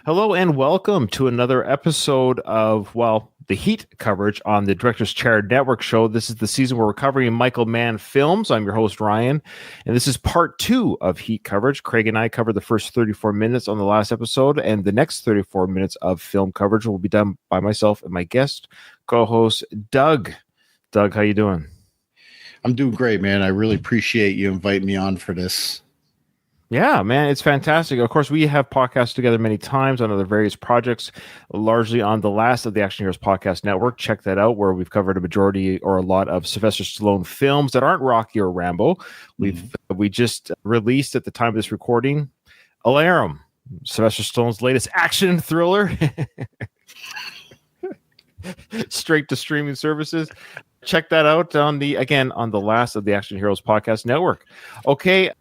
Hello and welcome to another episode of, the Heat coverage on the Director's Chair Network show. This is the season where we're covering Michael Mann films. I'm your host, Ryan, and this is part 2 of Heat coverage. Craig and I covered the first 34 minutes on the last episode, and the next 34 minutes of film coverage will be done by myself and my guest co-host, Doug. Doug, how you doing? I'm doing great, man. I really appreciate you inviting me on for this. Yeah, man, it's fantastic. Of course, we have podcasts together many times on other various projects, largely on the last of the Action Heroes Podcast Network. Check that out, where we've covered a majority or a lot of Sylvester Stallone films that aren't Rocky or Rambo. We just released at the time of this recording, Alarum, Sylvester Stallone's latest action thriller, straight to streaming services. Check that out on the last of the Action Heroes Podcast Network. Okay.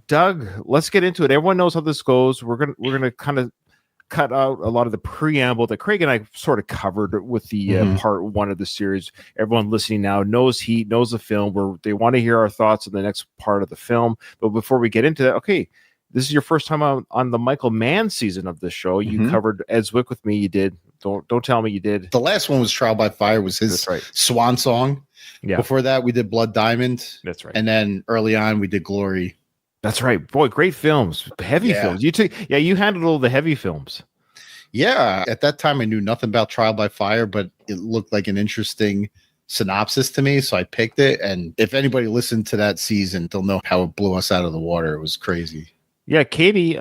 Doug, let's get into it. Everyone knows how this goes. We're gonna kind of cut out a lot of the preamble that Craig and I sort of covered with the part 1 of the series. Everyone listening now knows Heat, knows the film, where they want to hear our thoughts on the next part of the film. But before we get into that, okay, this is your first time on the Michael Mann season of the show. You covered Ed Zwick with me. You did. Don't tell me you did. The last one was Trial by Fire, was his swan song. Yeah. Before that, we did Blood Diamond. That's right. And then early on, we did Glory. That's right. Boy, great films. Heavy films. You handled all the heavy films. Yeah. At that time, I knew nothing about Trial by Fire, but it looked like an interesting synopsis to me, so I picked it. And if anybody listened to that season, they'll know how it blew us out of the water. It was crazy. Yeah, Katie,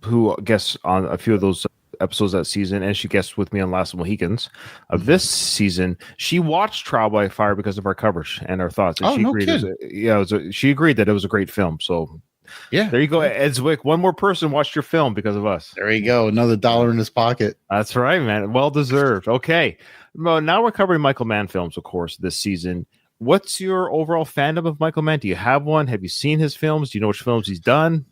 who guests on a few of those episodes that season, and she guessed with me on Last Mohicans of this season, she watched Trial by Fire because of our coverage and our thoughts. And she agreed she agreed that it was a great film. So yeah, there you go, Ed Zwick. One more person watched your film because of us. There you go, another $1 in his pocket. That's right, man. Well deserved. Okay, well, now we're covering Michael Mann films, of course, this season. What's your overall fandom of Michael Mann? Do you have one? Have you seen his films? Do you know which films he's done?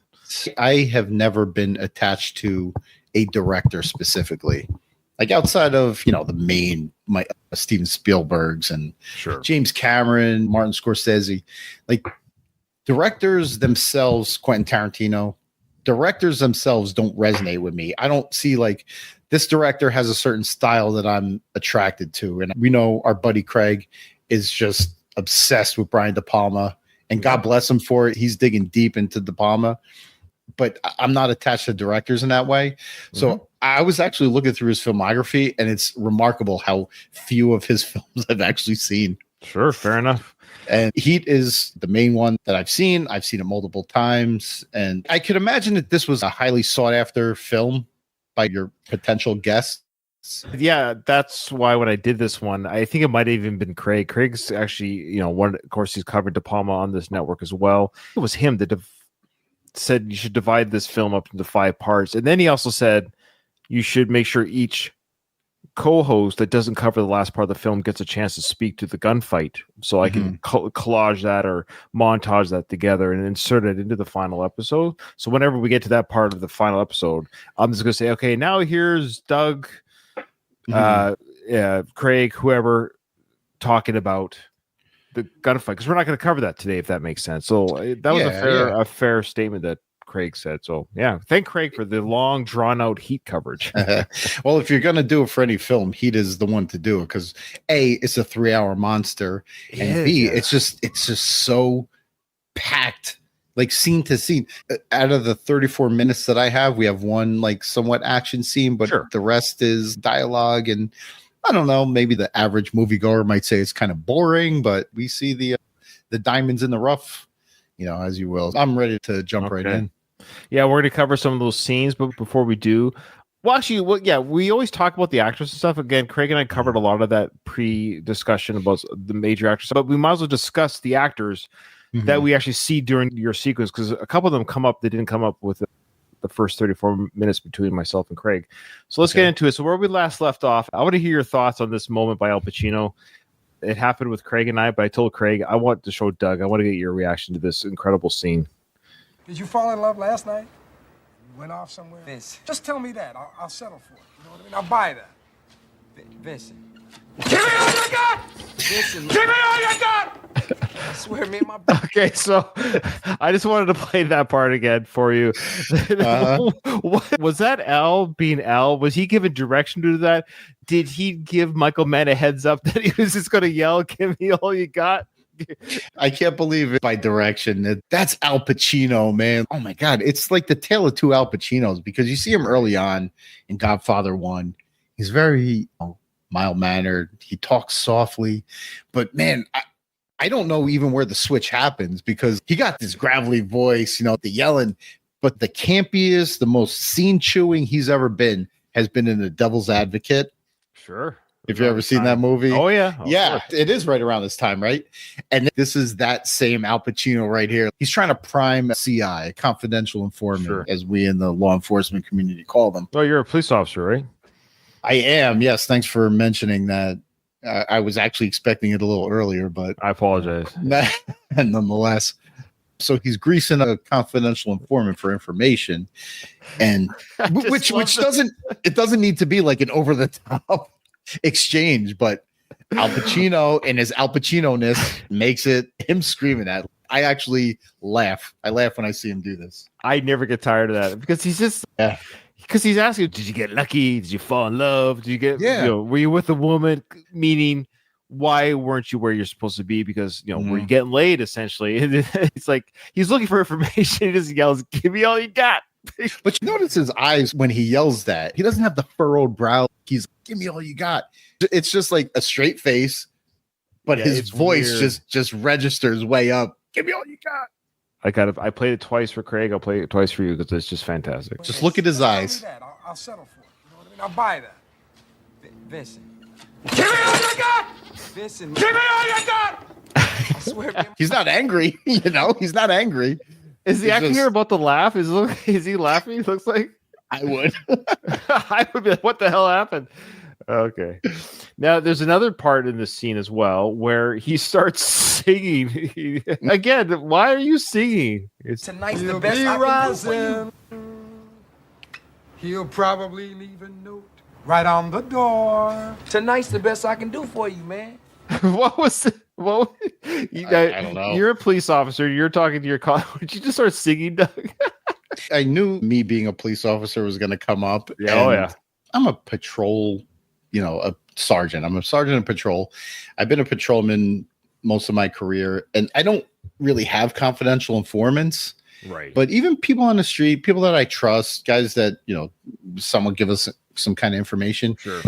I have never been attached to a director specifically, like outside of the main Steven Spielberg's and James Cameron, Martin Scorsese. Like directors themselves, Quentin Tarantino, directors themselves don't resonate with me. I don't see like this director has a certain style that I'm attracted to, and we know our buddy Craig is just obsessed with Brian De Palma, and God bless him for it. He's digging deep into De Palma. But I'm not attached to directors in that way. So I was actually looking through his filmography, and it's remarkable how few of his films I've actually seen. Sure, fair enough. And Heat is the main one that I've seen. I've seen it multiple times. And I could imagine that this was a highly sought after film by your potential guests. Yeah, that's why when I did this one, I think it might have even been Craig. Craig's actually, one, of course, he's covered De Palma on this network as well. It was him that said you should divide this film up into 5 parts, and then he also said you should make sure each co-host that doesn't cover the last part of the film gets a chance to speak to the gunfight, so I can collage that or montage that together and insert it into the final episode. So whenever we get to that part of the final episode, I'm just gonna say, okay, now here's Doug, Craig, whoever, talking about the gunfight, because we're not going to cover that today, if that makes sense. So that was a fair statement that Craig said. So yeah, thank Craig for the long drawn out Heat coverage. Well, if you're going to do it for any film, Heat is the one to do it, because A, it's a 3-hour monster, and B, it's just so packed, like scene to scene. Out of the 34 minutes that I have, we have one like somewhat action scene, but the rest is dialogue. And I don't know, maybe the average moviegoer might say it's kind of boring, but we see the diamonds in the rough, as you will. I'm ready to jump right in. Yeah, we're going to cover some of those scenes, but before we do, we always talk about the actors and stuff. Again, Craig and I covered a lot of that pre-discussion about the major actors, but we might as well discuss the actors that we actually see during your sequence, because a couple of them come up that didn't come up with the first 34 minutes between myself and Craig. So let's get into it. So where we last left off, I want to hear your thoughts on this moment by Al Pacino. It happened with Craig and I, but I told Craig I want to show Doug. I want to get your reaction to this incredible scene. Did you fall in love last night? You went off somewhere? Vincent. Just tell me that. I'll settle for it. You know what I mean? I'll buy that. Vincent. Give me all you got! Vincent. Give me all you got! I swear, me and my brother. Okay, so I just wanted to play that part again for you. What, was that Al being Al? Was he given direction to that? Did he give Michael Mann a heads up that he was just going to yell, "Give me all you got"? I can't believe it by direction. That's Al Pacino, man. Oh my God. It's like the tale of two Al Pacinos, because you see him early on in Godfather 1. He's very mild-mannered. He talks softly. But man, I don't know even where the switch happens, because he got this gravelly voice, the yelling. But the campiest, the most scene-chewing he's ever been has been in The Devil's Advocate. Sure. If you've ever seen that movie. Oh, yeah. Yeah, it is right around this time, right? And this is that same Al Pacino right here. He's trying to prime a CI, a confidential informant, as we in the law enforcement community call them. Oh, you're a police officer, right? I am. Yes. Thanks for mentioning that. I was actually expecting it a little earlier, but I apologize. Nonetheless. So he's greasing a confidential informant for information, and which doesn't need to be like an over the top exchange, but Al Pacino and his Al Pacino-ness makes it him screaming at. I actually laugh. I laugh when I see him do this. I never get tired of that, because he's just because he's asking, did you get lucky? Did you fall in love? Did you get were you with a woman? Meaning, why weren't you where you're supposed to be? Because were you getting laid? Essentially, it's like he's looking for information. He just yells, "Give me all you got." But you notice his eyes when he yells that. He doesn't have the furrowed brow. He's "Give me all you got." It's just like a straight face, but his voice just registers way up. Give me all you got. I played it twice for Craig. I'll play it twice for you, because it's just fantastic. Just look at his eyes. I'll settle for it. You know what I mean? I'll buy that. Vincent. Give me all you got! Vincent. Give me all you got! I swear. He's not angry. He's not angry. Is he acting here about to laugh? Is he laughing? It looks like I would. I would be like, what the hell happened? Okay. Now there's another part in this scene as well where he starts singing. Again, why are you singing? Tonight's the best I can do for you. He'll probably leave a note right on the door. Tonight's the best I can do for you, man. What was it? I don't know. You're a police officer. You're talking to your colleague. Would you just start singing, Doug? I knew me being a police officer was going to come up. Yeah. I'm a patrol, a sergeant. I'm a sergeant in patrol. I've been a patrolman most of my career, and I don't really have confidential informants. Right. But even people on the street, people that I trust, guys that, someone give us some kind of information. Sure.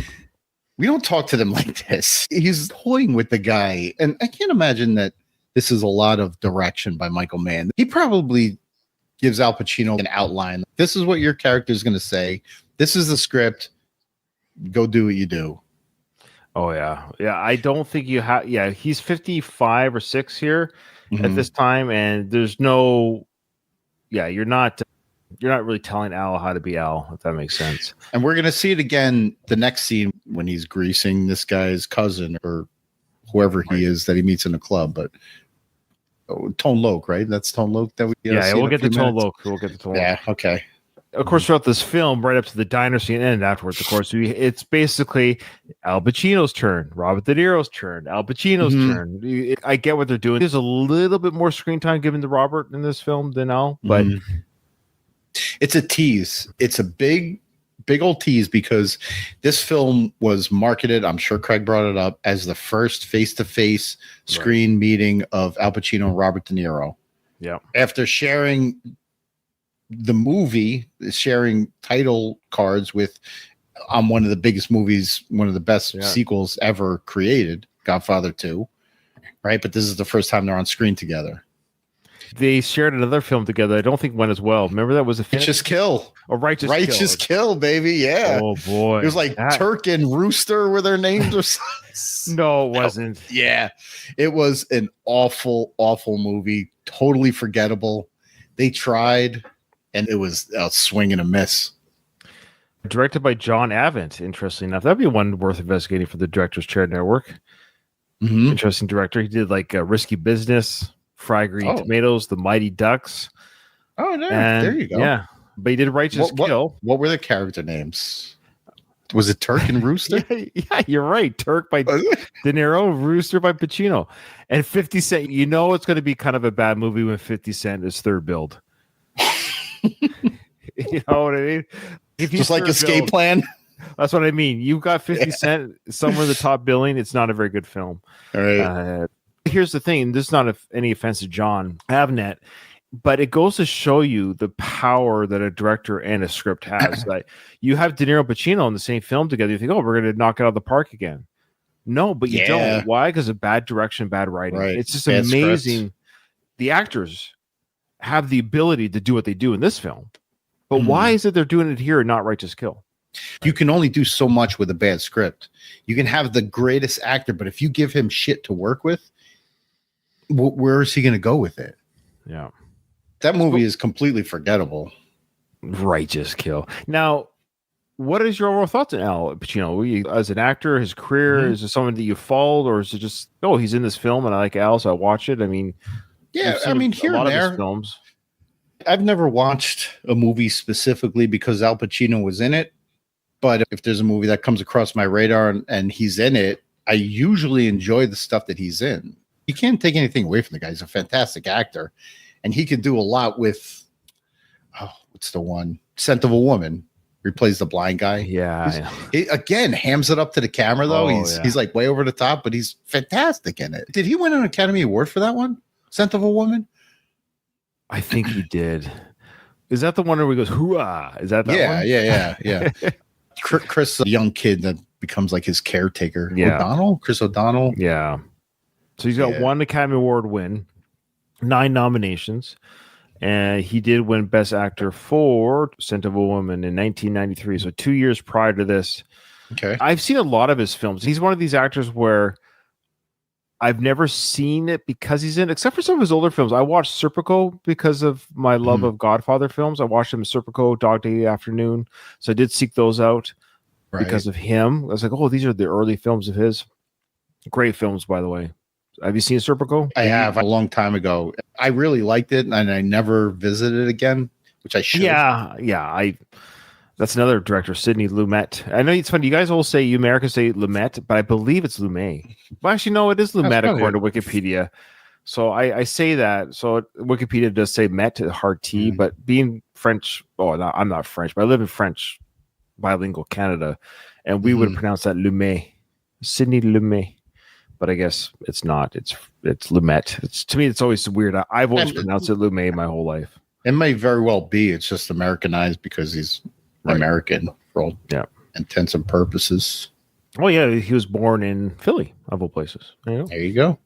We don't talk to them like this. He's toying with the guy. And I can't imagine that this is a lot of direction by Michael Mann. He probably gives Al Pacino an outline. This is what your character is going to say. This is the script. Go do what you do. Oh, yeah. Yeah, I don't think you have. Yeah, he's 55 or 6 here at this time. And there's no. Yeah, you're not really telling Al how to be Al, if that makes sense. And we're going to see it again the next scene when he's greasing this guy's cousin or whoever he is that he meets in a club. But Tone Loc, right? That's Tone Loc that we we'll get to Tone Loc. We'll get to Tone Loc. Yeah, okay. Of course, throughout this film, right up to the diner scene and afterwards, of course, it's basically Al Pacino's turn, Robert De Niro's turn, Al Pacino's turn. I get what they're doing. There's a little bit more screen time given to Robert in this film than Al, but it's a tease. It's a big old tease, because this film was marketed, I'm sure Craig brought it up, as the first face-to-face screen meeting of Al Pacino and Robert De Niro. Yeah. After sharing the movie, sharing title cards with one of the biggest movies, one of the best sequels ever created, Godfather 2, right? But this is the first time they're on screen together. They shared another film together. I don't think went as well. Remember that was a Righteous Kill. Oh, Righteous Kill, baby. Yeah. Oh boy. It was like Turk and Rooster were their names or something. No, it wasn't. Yeah. It was an awful, awful movie. Totally forgettable. They tried, and it was a swing and a miss. Directed by John Avent, interesting enough. That'd be one worth investigating for the Director's Chair Network. Mm-hmm. Interesting director. He did like Risky Business, Fried Green Tomatoes, The Mighty Ducks. Oh, there you go. Yeah, but he did Righteous Kill. What were the character names? Was it Turk and Rooster? Yeah, you're right. Turk by De Niro, Rooster by Pacino, and 50 Cent. You know it's going to be kind of a bad movie when 50 Cent is third billed. You know what I mean? If just like Escape Plan. That's what I mean. You've got 50 Cent somewhere in the top billing. It's not a very good film. All right. Here's the thing. This is not any offense to John Avnet, but it goes to show you the power that a director and a script has. Like you have De Niro and Pacino in the same film together. You think, oh, we're going to knock it out of the park again. No, but you don't. Why? Because of bad direction, bad writing. Right. It's just bad amazing. Script. The actors have the ability to do what they do in this film. But why is it they're doing it here and not Righteous Kill? You can only do so much with a bad script. You can have the greatest actor, but if you give him shit to work with, where is he going to go with it? Yeah. That movie is completely forgettable. Righteous Kill. Now, what is your overall thoughts on Al Pacino? As an actor, his career, is it someone that you followed, or is it just, he's in this film and I like Al, so I watch it? I mean, here and there. Films. I've never watched a movie specifically because Al Pacino was in it. But if there's a movie that comes across my radar and he's in it, I usually enjoy the stuff that he's in. You can't take anything away from the guy. He's a fantastic actor. And he can do a lot with, what's the one? Scent of a Woman. He plays the blind guy. Yeah. He, again, hams it up to the camera, though. He's like way over the top, but he's fantastic in it. Did he win an Academy Award for that one? Scent of a Woman? I think he did. Is that the one where he goes, hooah? Is that one? Yeah. Chris, a young kid that becomes like his caretaker. Chris O'Donnell. Yeah. So he's got one Academy Award win, 9 nominations, and he did win Best Actor for Scent of a Woman in 1993. So 2 years prior to this. Okay. I've seen a lot of his films. He's one of these actors where I've never seen it because he's in, except for some of his older films. I watched Serpico because of my love of Godfather films. I watched him in Serpico, Dog Day Afternoon. So I did seek those out because of him. I was like, these are the early films of his. Great films, by the way. Have you seen Serpico? I have, a long time ago. I really liked it, and I never visited it again, which I should. Yeah. That's another director, Sidney Lumet. I know it's funny. You guys all say, you Americans say Lumet, but I believe it's Lumet. Well, actually, no, it is Lumet according to Wikipedia. So I say that. So Wikipedia does say Met, hard T, but being French, I'm not French, but I live in French bilingual Canada, and we would pronounce that Lumet, Sidney Lumet. But I guess it's not. It's Lumet. To me, it's always weird. I've always pronounced it Lumet my whole life. It may very well be. It's just Americanized because he's American for all intents and purposes. Oh yeah, he was born in Philly, of all places. There you go.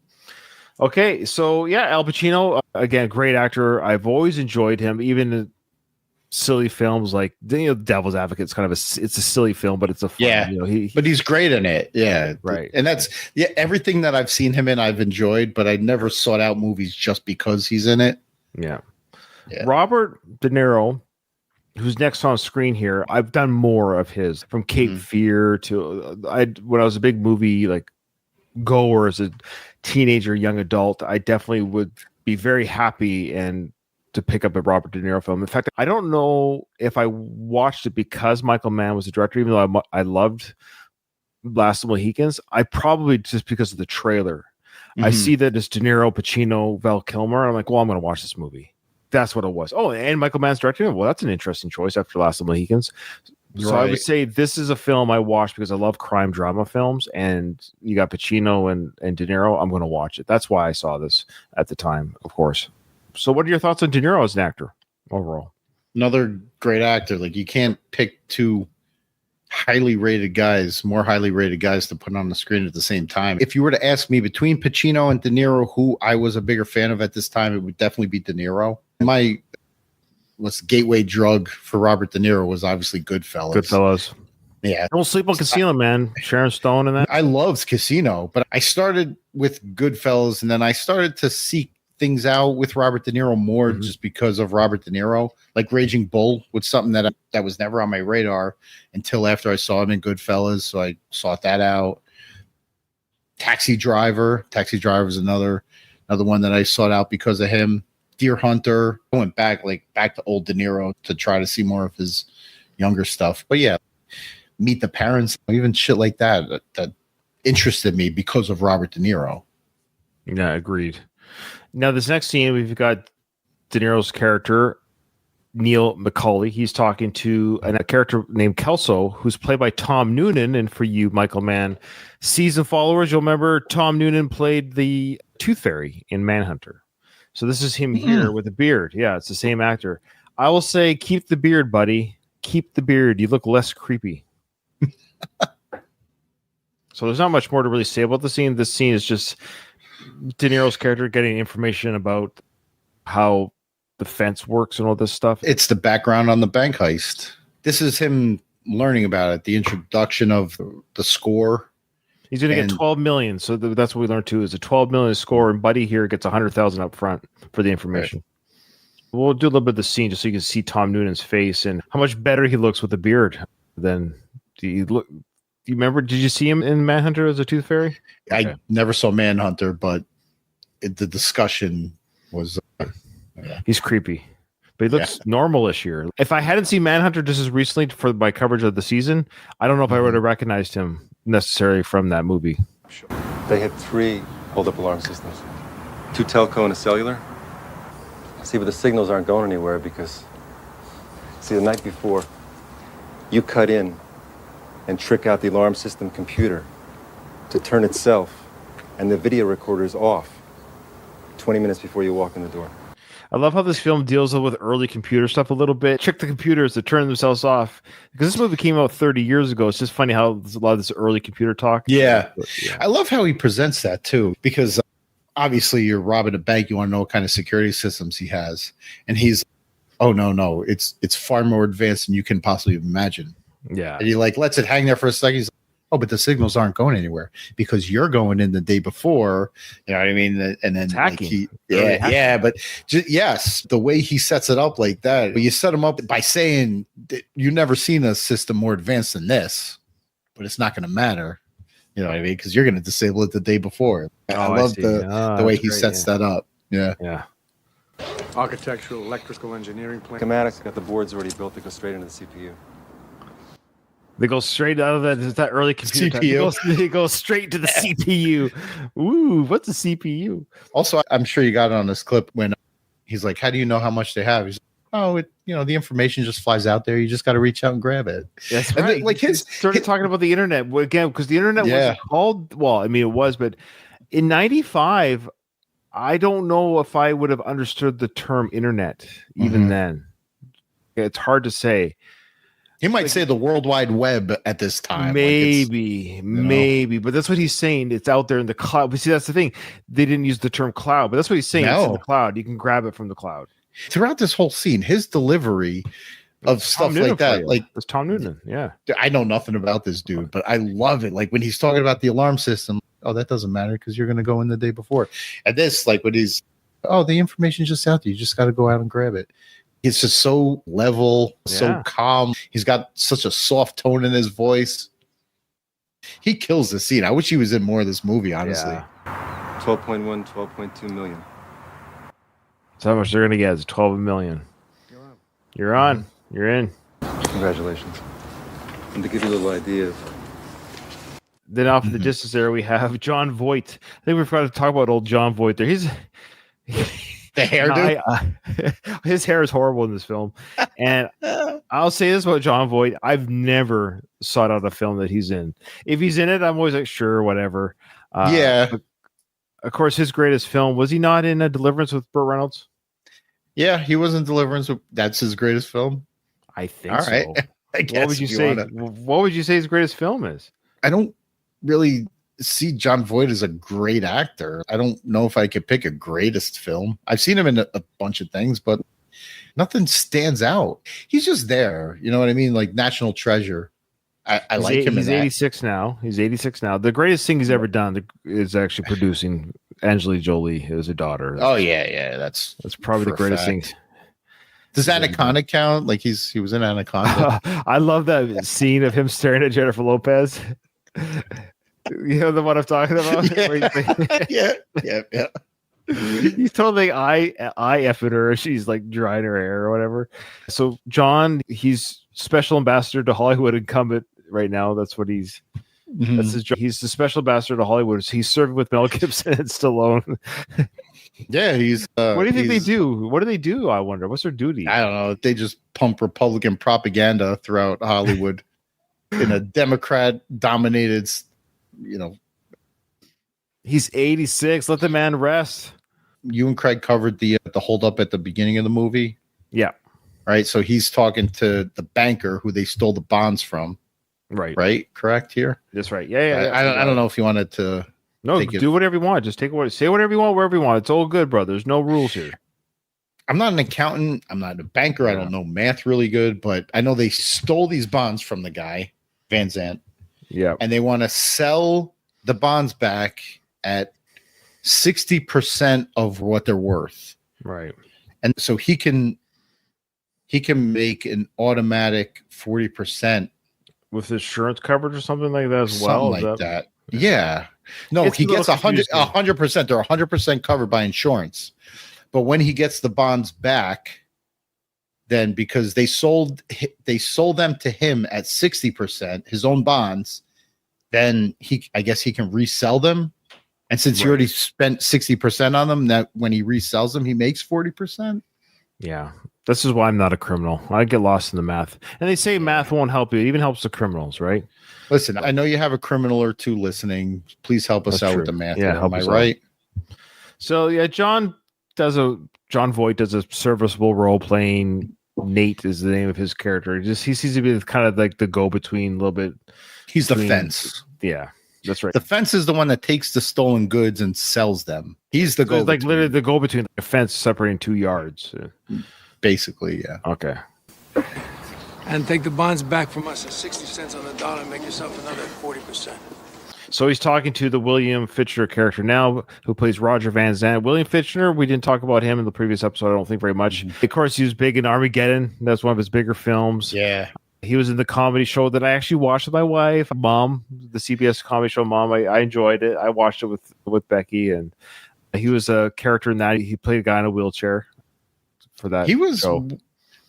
Okay, so Al Pacino, again, great actor. I've always enjoyed him, even in silly films like Devil's Advocate. It's kind of it's a silly film, but it's a fun, but he's great in it. Yeah, right. And that's everything that I've seen him in, I've enjoyed, but I never sought out movies just because he's in it. Yeah. Robert De Niro, who's next on screen here, I've done more of his, from Cape Fear to when I was a big movie like goer as a teenager, young adult, I definitely would be very happy and to pick up a Robert De Niro film. In fact, I don't know if I watched it because Michael Mann was the director, even though I loved Last of the Mohicans. I probably just because of the trailer. I see that it's De Niro, Pacino, Val Kilmer. I'm like, well, I'm going to watch this movie. That's what it was. Oh, and Michael Mann's directing. Well, that's an interesting choice after Last of the Mohicans. So I would say this is a film I watched because I love crime drama films, and you got Pacino and De Niro. I'm going to watch it. That's why I saw this at the time, of course. So what are your thoughts on De Niro as an actor overall? Another great actor. Like, you can't pick two more highly rated guys to put on the screen at the same time. If you were to ask me between Pacino and De Niro, who I was a bigger fan of at this time, it would definitely be De Niro. My gateway drug for Robert De Niro was obviously Goodfellas. Yeah. Don't sleep on Casino, man. Sharon Stone and that. I loved Casino, but I started with Goodfellas, and then I started to seek things out with Robert De Niro more Mhm. just because of Robert De Niro. Like Raging Bull was something that was never on my radar until after I saw him in Goodfellas. So I sought that out. Taxi Driver is another one that I sought out because of him. Deer Hunter. I went back to old De Niro to try to see more of his younger stuff. But yeah, Meet the Parents, even shit like that interested me because of Robert De Niro. Yeah, agreed. Now, this next scene, we've got De Niro's character, Neil McCauley. He's talking to a character named Kelso, who's played by Tom Noonan. And for you, Michael Mann season followers, you'll remember Tom Noonan played the Tooth Fairy in Manhunter. So this is him here with a beard. Yeah, it's the same actor. I will say, keep the beard, buddy. Keep the beard. You look less creepy. So there's not much more to really say about the scene. This scene is just De Niro's character getting information about how the fence works and all this stuff. It's the background on the bank heist. This is him learning about it. The introduction of the score. He's going to get 12 million. So that's what we learned too, is a 12 million score. And Buddy here gets 100,000 up front for the information. Right. We'll do a little bit of the scene just so you can see Tom Noonan's face and how much better he looks with a beard than do you remember? Did you see him in Manhunter as a Tooth Fairy? Okay. I never saw Manhunter, but the discussion was. He's creepy, but he looks normal-ish here. If I hadn't seen Manhunter just as recently for my coverage of the season, I don't know if I would have recognized him necessarily from that movie. They had 3 hold-up alarm systems, 2 telco and a cellular. See, but the signals aren't going anywhere because, see, the night before, you cut in and trick out the alarm system computer to turn itself and the video recorder's off 20 minutes before you walk in the door. I love how this film deals with early computer stuff a little bit. Trick the computers to turn themselves off. Because this movie came out 30 years ago. It's just funny how there's a lot of this early computer talk. Yeah. I love how he presents that too, because obviously you're robbing a bank. You want to know what kind of security systems he has. And he's, oh, no. It's far more advanced than you can possibly imagine. Yeah. And he lets it hang there for a second. He's like, oh, but the signals aren't going anywhere because you're going in the day before. You know what I mean? And then hacking. But yes, the way he sets it up like that, but you set him up by saying that you've never seen a system more advanced than this, but it's not going to matter. You know what I mean? Because you're going to disable it the day before. I love the way he sets that up. Yeah. Yeah. Architectural, electrical engineering plan. Schematics got the boards already built to go straight into the CPU. They go straight out of that early computer. CPU. They go straight to the CPU. Ooh, what's a CPU? Also, I'm sure you got it on this clip when he's like, how do you know how much they have? He's like, the information just flies out there. You just got to reach out and grab it. That's right. Then, started talking about the internet again, because the internet wasn't called, well, I mean, it was, but in 95, I don't know if I would have understood the term internet even then. It's hard to say. He might say the World Wide Web at this time. Maybe, but that's what he's saying. It's out there in the cloud. But see, that's the thing. They didn't use the term cloud, but that's what he's saying. It's in the cloud. You can grab it from the cloud. Throughout this whole scene, his delivery of stuff like that, it's Tom Noonan. Yeah, I know nothing about this dude, but I love it. Like when he's talking about the alarm system. Oh, that doesn't matter because you're going to go in the day before. And this, like when he's, the information's just out there. You just got to go out and grab it. It's just so level, so calm. He's got such a soft tone in his voice. He kills the scene. I wish he was in more of this movie, honestly. 12.1, 12.2 million. That's how much they're going to get. It's 12 million. You're on. You're in. Congratulations. And to give you a little idea of... Then off in the distance there, we have John Voight. I think we forgot to talk about old John Voight there. He's... The hairdo. His hair is horrible in this film, and I'll say this about John Voight: I've never sought out a film that he's in. If he's in it, I'm always like, sure, whatever. Of course, his greatest film was he not in Deliverance with Burt Reynolds? Yeah, he was in Deliverance. That's his greatest film. I think. All right. So. I guess what would you say? What would you say his greatest film is? I don't really see John Voight as a great actor. I don't know if I could pick a greatest film. I've seen him in a bunch of things, but nothing stands out. He's just there. You know what I mean? Like National Treasure. I like him. He's 86 now. He's 86 now. The greatest thing he's ever done is actually producing Angelina Jolie as a daughter. Oh yeah, that's probably the for a greatest thing. fact. Does Anaconda count? Like he was in Anaconda. I love that scene of him staring at Jennifer Lopez. You know the one I'm talking about? Yeah. He's totally eye effing her. She's like drying her hair or whatever. So John, he's special ambassador to Hollywood incumbent right now. That's what he's. That's his job. He's the special ambassador to Hollywood. He's serving with Mel Gibson and Stallone. Yeah, he's. What do you think they do? What do they do? I wonder. What's their duty? I don't know. They just pump Republican propaganda throughout Hollywood in a Democrat-dominated. He's 86. Let the man rest. You and Craig covered the holdup at the beginning of the movie. Yeah. Right. So he's talking to the banker who they stole the bonds from. Right. Correct here. That's right. Yeah. I don't know if you wanted to. No, do whatever you want. Just say whatever you want, wherever you want. It's all good, brother. There's no rules here. I'm not an accountant. I'm not a banker. I don't know math really good, but I know they stole these bonds from the guy, Van Zandt. Yeah. And they want to sell the bonds back at 60% of what they're worth. Right. And so he can make an automatic 40% with insurance coverage or something like that as something well. Like that. Yeah. No, he gets 100%. They're 100% covered by insurance. But when he gets the bonds back, then because they sold them to him at 60%, his own bonds, then I guess he can resell them. And since he already spent 60% on them, that when he resells them, he makes 40%. Yeah. This is why I'm not a criminal. I get lost in the math. And they say math won't help you. It even helps the criminals, right? Listen, I know you have a criminal or two listening. Please help us out with the math. Yeah, am I right? So yeah, John Voight does a serviceable role playing. Nate is the name of his character. He seems to be kind of like the go-between a little bit. He's the fence. Yeah, that's right. The fence is the one that takes the stolen goods and sells them. He's the go-between. Like literally the go-between, like a fence separating 2 yards. Basically, yeah. Okay. And take the bonds back from us at 60 cents on the dollar and make yourself another 40%. So he's talking to the William Fichtner character now, who plays Roger Van Zandt. William Fichtner, we didn't talk about him in the previous episode, I don't think very much. Of course, he was big in Armageddon. That's one of his bigger films. Yeah. He was in the comedy show that I actually watched with my wife, Mom, the CBS comedy show Mom. I enjoyed it. I watched it with Becky, and he was a character in that. He played a guy in a wheelchair for that. He was show.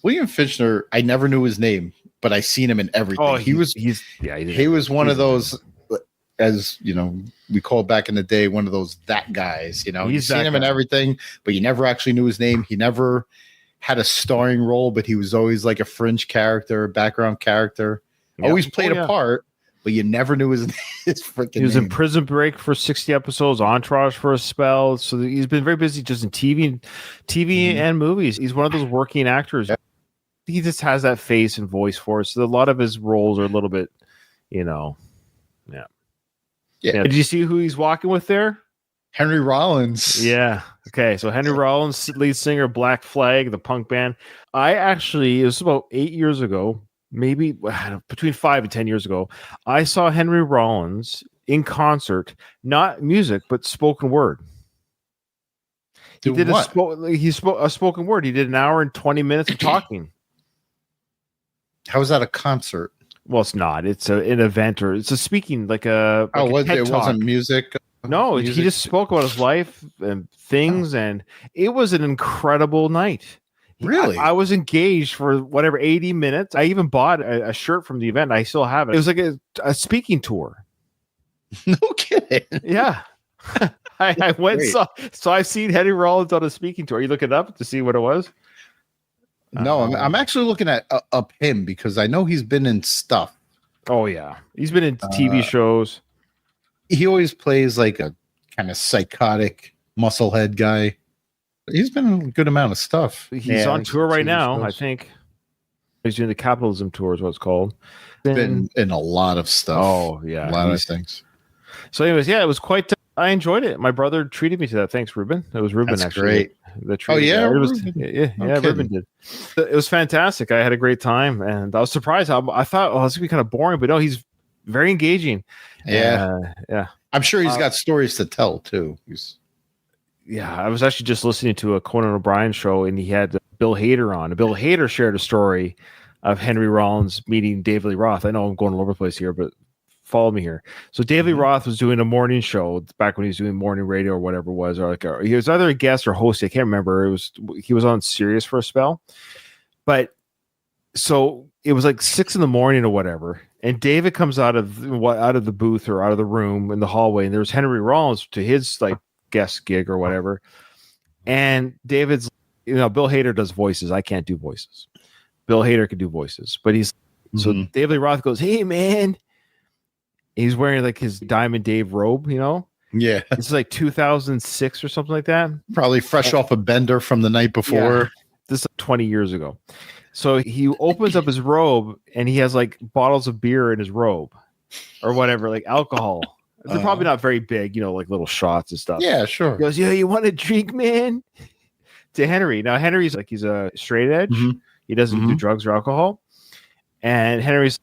William Fichtner. I never knew his name, but I seen him in everything. Oh, he was one of those, as you know, we called back in the day, one of those that guys. You know, you've seen him in everything, but you never actually knew his name. He never had a starring role, but he was always like a fringe character, background character. Yep. Always played a part, but you never knew his freaking name. He was in Prison Break for 60 episodes, Entourage for a spell. So he's been very busy just in TV and movies. He's one of those working actors. Yep. He just has that face and voice for it. So a lot of his roles are a little bit, yeah. Did you see who he's walking with there? Henry Rollins. Yeah. Okay. So Henry Rollins, lead singer, Black Flag, the punk band. It was about 8 years ago, maybe between 5 and 10 years ago. I saw Henry Rollins in concert, not music, but spoken word. He did a spoken word. He did an hour and 20 minutes of talking. How is that a concert? Well, it's not. It's an event, or it's a speaking, like a. It wasn't music. No, he just spoke about his life and things, and it was an incredible night. Really? I was engaged for 80 minutes. I even bought a shirt from the event. I still have it. It was like a speaking tour. No kidding. Yeah. I went and so I've seen Henry Rollins on a speaking tour. Are you looking up to see what it was? No, I'm actually looking at up him because I know he's been in stuff. Oh, yeah. He's been in TV shows. He always plays like a kind of psychotic musclehead guy. He's been in a good amount of stuff. He's on tour right now, I think. He's doing the Capitalism Tour is what it's called. He's been in a lot of stuff. Oh, yeah. A lot of things. So anyways, it was quite... I enjoyed it. My brother treated me to that. Thanks, Ruben. It was Ruben, actually. Great. Ruben did. It was fantastic. I had a great time, and I was surprised. I thought, it's gonna be kind of boring, but no, he's very engaging. Yeah. I'm sure he's got stories to tell too. Yeah, I was actually just listening to a Conan O'Brien show, and he had Bill Hader on. And Bill Hader shared a story of Henry Rollins meeting David Lee Roth. I know I'm going all over the place here, but follow me here. So David Lee Roth was doing a morning show back when he was doing morning radio or whatever it was, or he was either a guest or host. I can't remember. He was on Sirius for a spell, but so it was like 6 a.m. or whatever. And David comes out of the booth or out of the room in the hallway, and there's Henry Rollins to his like guest gig or whatever. And David's, Bill Hader does voices. I can't do voices. Bill Hader could do voices, but so David Lee Roth goes, "Hey man," he's wearing like his Diamond Dave robe, Yeah, it's like 2006 or something like that. Probably fresh off a bender from the night before. Yeah. This is 20 years ago. So he opens up his robe and he has like bottles of beer in his robe or whatever, like alcohol. They're probably not very big, like little shots and stuff. Yeah, sure. He goes, "Yeah, you want a drink, man?" To Henry. Now Henry's like, he's a straight edge. Mm-hmm. He doesn't do drugs or alcohol. And Henry's,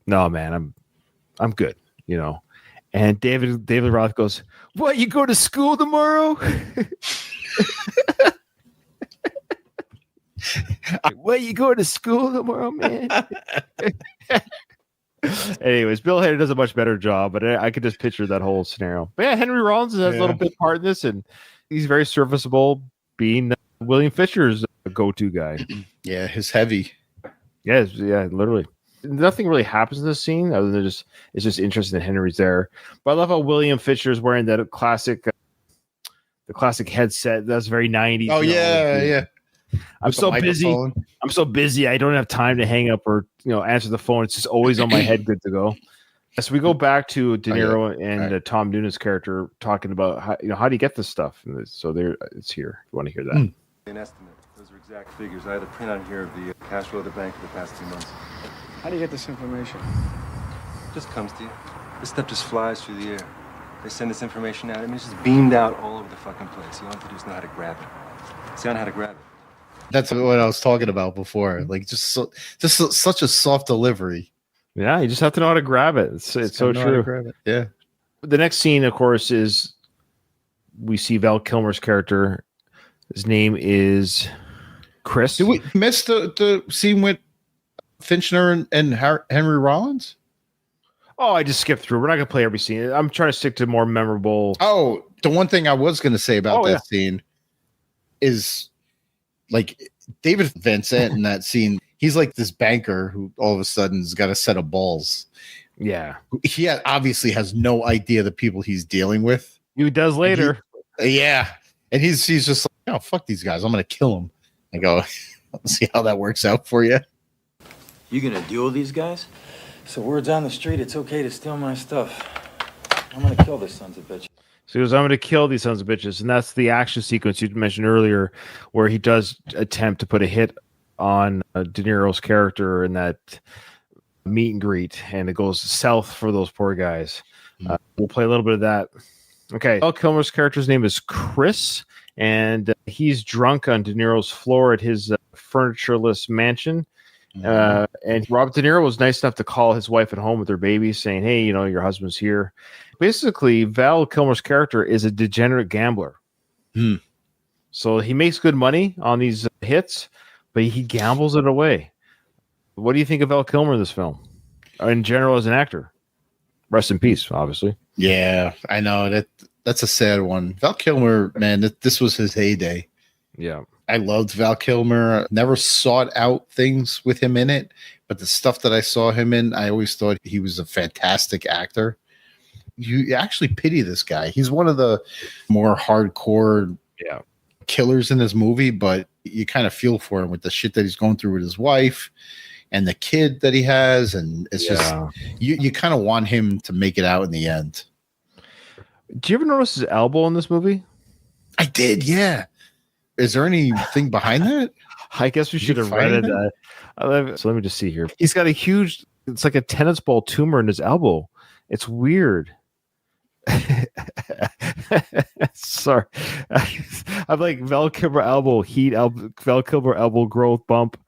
"No, man, I'm good, And David Roth goes, "What, you go to school tomorrow?" "What, you go to school tomorrow, man?" Anyways, Bill Hader does a much better job, but I could just picture that whole scenario. But yeah, Henry Rollins has a little bit part in this, and he's very serviceable, being William Fisher's go-to guy. Yeah, his heavy. Yeah, literally. Nothing really happens in this scene other than it's just interesting that Henry's there. But I love how William Fisher's wearing that classic, the classic headset. That's very 90s. Oh yeah. I'm so busy. I don't have time to hang up or answer the phone. It's just always on my head, good to go. So we go back to De Niro and Tom Noonan's character talking about how do you get this stuff? And so it's here. If you want to hear that? An estimate. Those are exact figures. I had a printout here of the cash flow of the bank for the past 2 months. How do you get this information? Just comes to you. This stuff just flies through the air. They send this information out. I mean, it's just beamed out all over the fucking place. You all have to do is know how to grab it. See on how to grab it. That's what I was talking about before. Like just such a soft delivery. Yeah, you just have to know how to grab it. It's so true. Yeah. The next scene, of course, is we see Val Kilmer's character. His name is Chris. Did we miss the scene with Fincher and Henry Rollins? Oh, I just skipped through. We're not going to play every scene. I'm trying to stick to more memorable. Oh, the one thing I was going to say about that scene is like David Vincent in that scene. He's like this banker who all of a sudden has got a set of balls. Yeah. He obviously has no idea the people he's dealing with. He does later. And he's just like, "Oh, fuck these guys. I'm going to kill them." I go, "Let's see how that works out for you." You going to deal with these guys? So word's on the street, it's okay to steal my stuff. I'm going to kill this sons of bitches. So he goes, "I'm going to kill these sons of bitches." And that's the action sequence you mentioned earlier where he does attempt to put a hit on De Niro's character in that meet and greet, and it goes south for those poor guys. We'll play a little bit of that. Okay. Val Kilmer's character's name is Chris, and he's drunk on De Niro's floor at his furnitureless mansion. And Robert De Niro was nice enough to call his wife at home with their baby, saying, "Hey, your husband's here." Basically, Val Kilmer's character is a degenerate gambler. So he makes good money on these hits, but he gambles it away. What do you think of Val Kilmer in this film? In general, as an actor? Rest in peace, obviously. Yeah, I know that's a sad one. Val Kilmer, man, this was his heyday. Yeah. I loved Val Kilmer. Never sought out things with him in it, but the stuff that I saw him in, I always thought he was a fantastic actor. You actually pity this guy. He's one of the more hardcore killers in this movie, but you kind of feel for him with the shit that he's going through with his wife and the kid that he has, and it's just you kind of want him to make it out in the end. Do you ever notice his elbow in this movie? I did, yeah. Is there anything behind that? I guess we should have read it. So let me just see here. He's got it's like a tennis ball tumor in his elbow. It's weird. Sorry. I'm like Val Kilmer elbow, Val Kilmer elbow growth bump.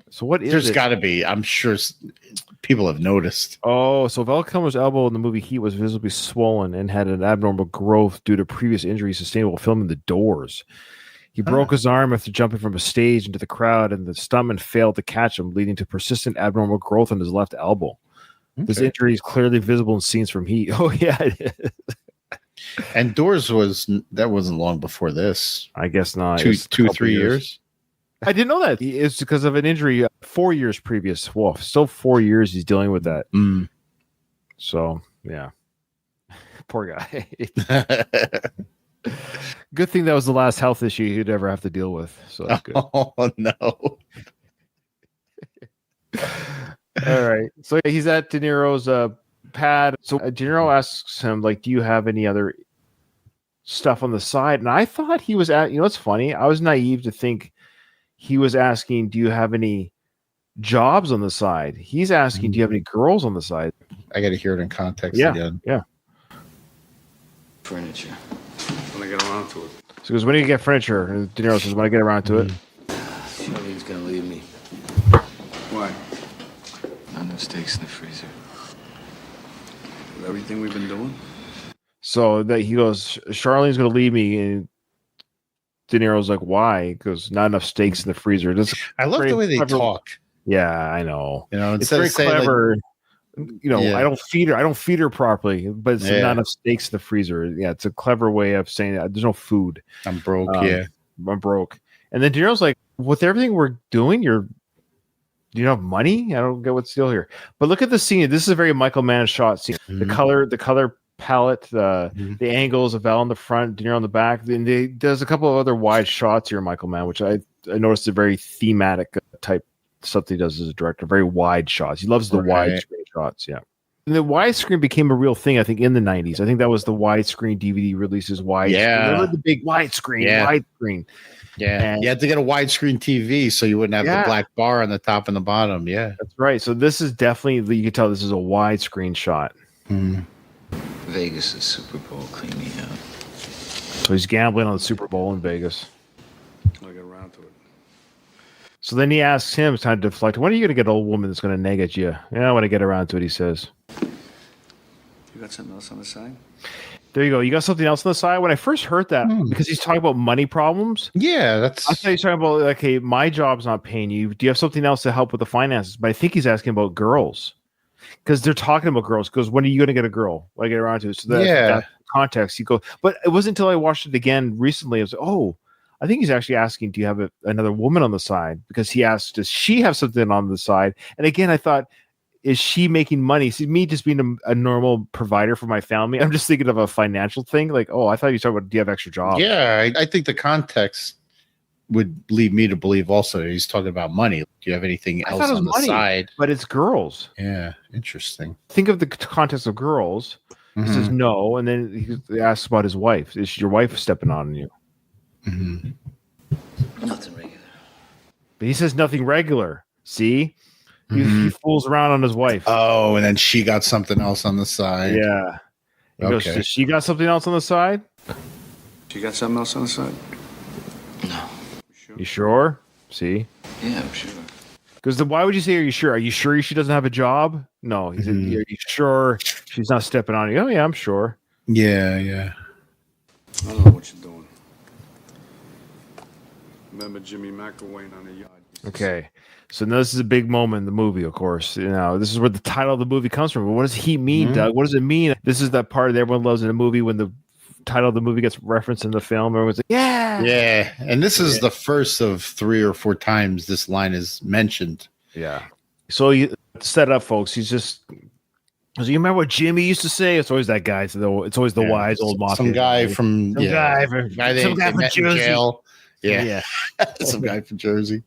So what is There's got to be. I'm sure people have noticed. Oh, so Val Kilmer's elbow in the movie Heat was visibly swollen and had an abnormal growth due to previous injuries sustained while filming The Doors. He broke his arm after jumping from a stage into the crowd, and the stuntman failed to catch him, leading to persistent abnormal growth on his left elbow. Okay. This injury is clearly visible in scenes from Heat. Oh, yeah, it is. And Doors wasn't long before this. I guess not. 3 years. I didn't know that. It's because of an injury 4 years previous. Well, still 4 years he's dealing with that. So, yeah. Poor guy. Good thing that was the last health issue he'd ever have to deal with. So that's good. Oh, no. All right. So he's at De Niro's pad. So De Niro asks him, like, do you have any other stuff on the side? And I thought he was at, it's funny. I was naive to think he was asking, do you have any jobs on the side? He's asking, do you have any girls on the side? I got to hear it in context again. Yeah. Furniture. When I get around to it. So he goes, when do you get furniture? And De Niro says, when I get around to it. Charlene's going to leave me. Why? Not enough steaks in the freezer. With everything we've been doing? So that he goes, Charlene's going to leave me. And De Niro's like, why? Because not enough steaks in the freezer. I love the way they talk. Yeah, I know. It's very clever. I don't feed her properly, but it's not enough steaks in the freezer. Yeah, it's a clever way of saying that there's no food. I'm broke. I'm broke. And then De Niro's like, with everything we're doing, do you have money? I don't get what's the deal here. But look at the scene. This is a very Michael Mann shot scene. The color palette, the angles of Val in the front, De Niro on the back. Then there's a couple of other wide shots here, Michael Mann, which I noticed a very thematic type stuff he does as a director. Very wide shots. He loves the wide screen shots. Yeah. And the widescreen became a real thing, I think, in the 90s. I think that was the widescreen DVD releases. Remember the big widescreen? Widescreen. Yeah. And you had to get a widescreen TV so you wouldn't have the black bar on the top and the bottom. Yeah. That's right. So this is definitely, you can tell this is a widescreen shot. Vegas is Super Bowl. Clean me out. So he's gambling on the Super Bowl in Vegas. I'll get around to it. So then he asks him, it's time to deflect. When are you going to get an old woman that's going to nag at you? Yeah, I want to get around to it, he says. You got something else on the side? There you go. You got something else on the side? When I first heard that, because he's talking about money problems. Yeah, I thought he's talking about, like, hey, my job's not paying you. Do you have something else to help with the finances? But I think he's asking about girls. Because they're talking about girls. Because when are you going to get a girl? When I get around to it. So that context, you go. But it wasn't until I watched it again recently. I was like, oh, I think he's actually asking, do you have another woman on the side? Because he asked, does she have something on the side? And again, I thought, is she making money? See, me just being a normal provider for my family, I'm just thinking of a financial thing. Like, oh, I thought you were talking about, do you have extra jobs? Yeah, I think the context would lead me to believe also that he's talking about money. Do you have anything else on the side? But it's girls. Yeah, interesting. Think of the context of girls. He says no, and then he asks about his wife. Is your wife stepping on you? Nothing regular. But he says nothing regular. See? He fools around on his wife. Oh, and then she got something else on the side. Yeah. He goes, does she got something else on the side? She got something else on the side? No. You sure? See? Yeah, I'm sure. Because why would you say, are you sure? Are you sure she doesn't have a job? No. He said, are you sure she's not stepping on you? Oh, yeah, I'm sure. Yeah. I don't know what you're doing. Remember Jimmy McElwain on the yard? Okay. So now this is a big moment in the movie, of course. This is where the title of the movie comes from. But what does he mean, Doug? What does it mean? This is that part that everyone loves in a movie when the title of the movie gets referenced in the film. Everyone's like, yeah. And this is the first of 3 or 4 times this line is mentioned. Yeah. So you set up, folks. He's just. So you remember what Jimmy used to say? It's always that guy. So it's always the wise old mafia. Some guy from Jersey. Jail. Yeah. Some guy from Jersey.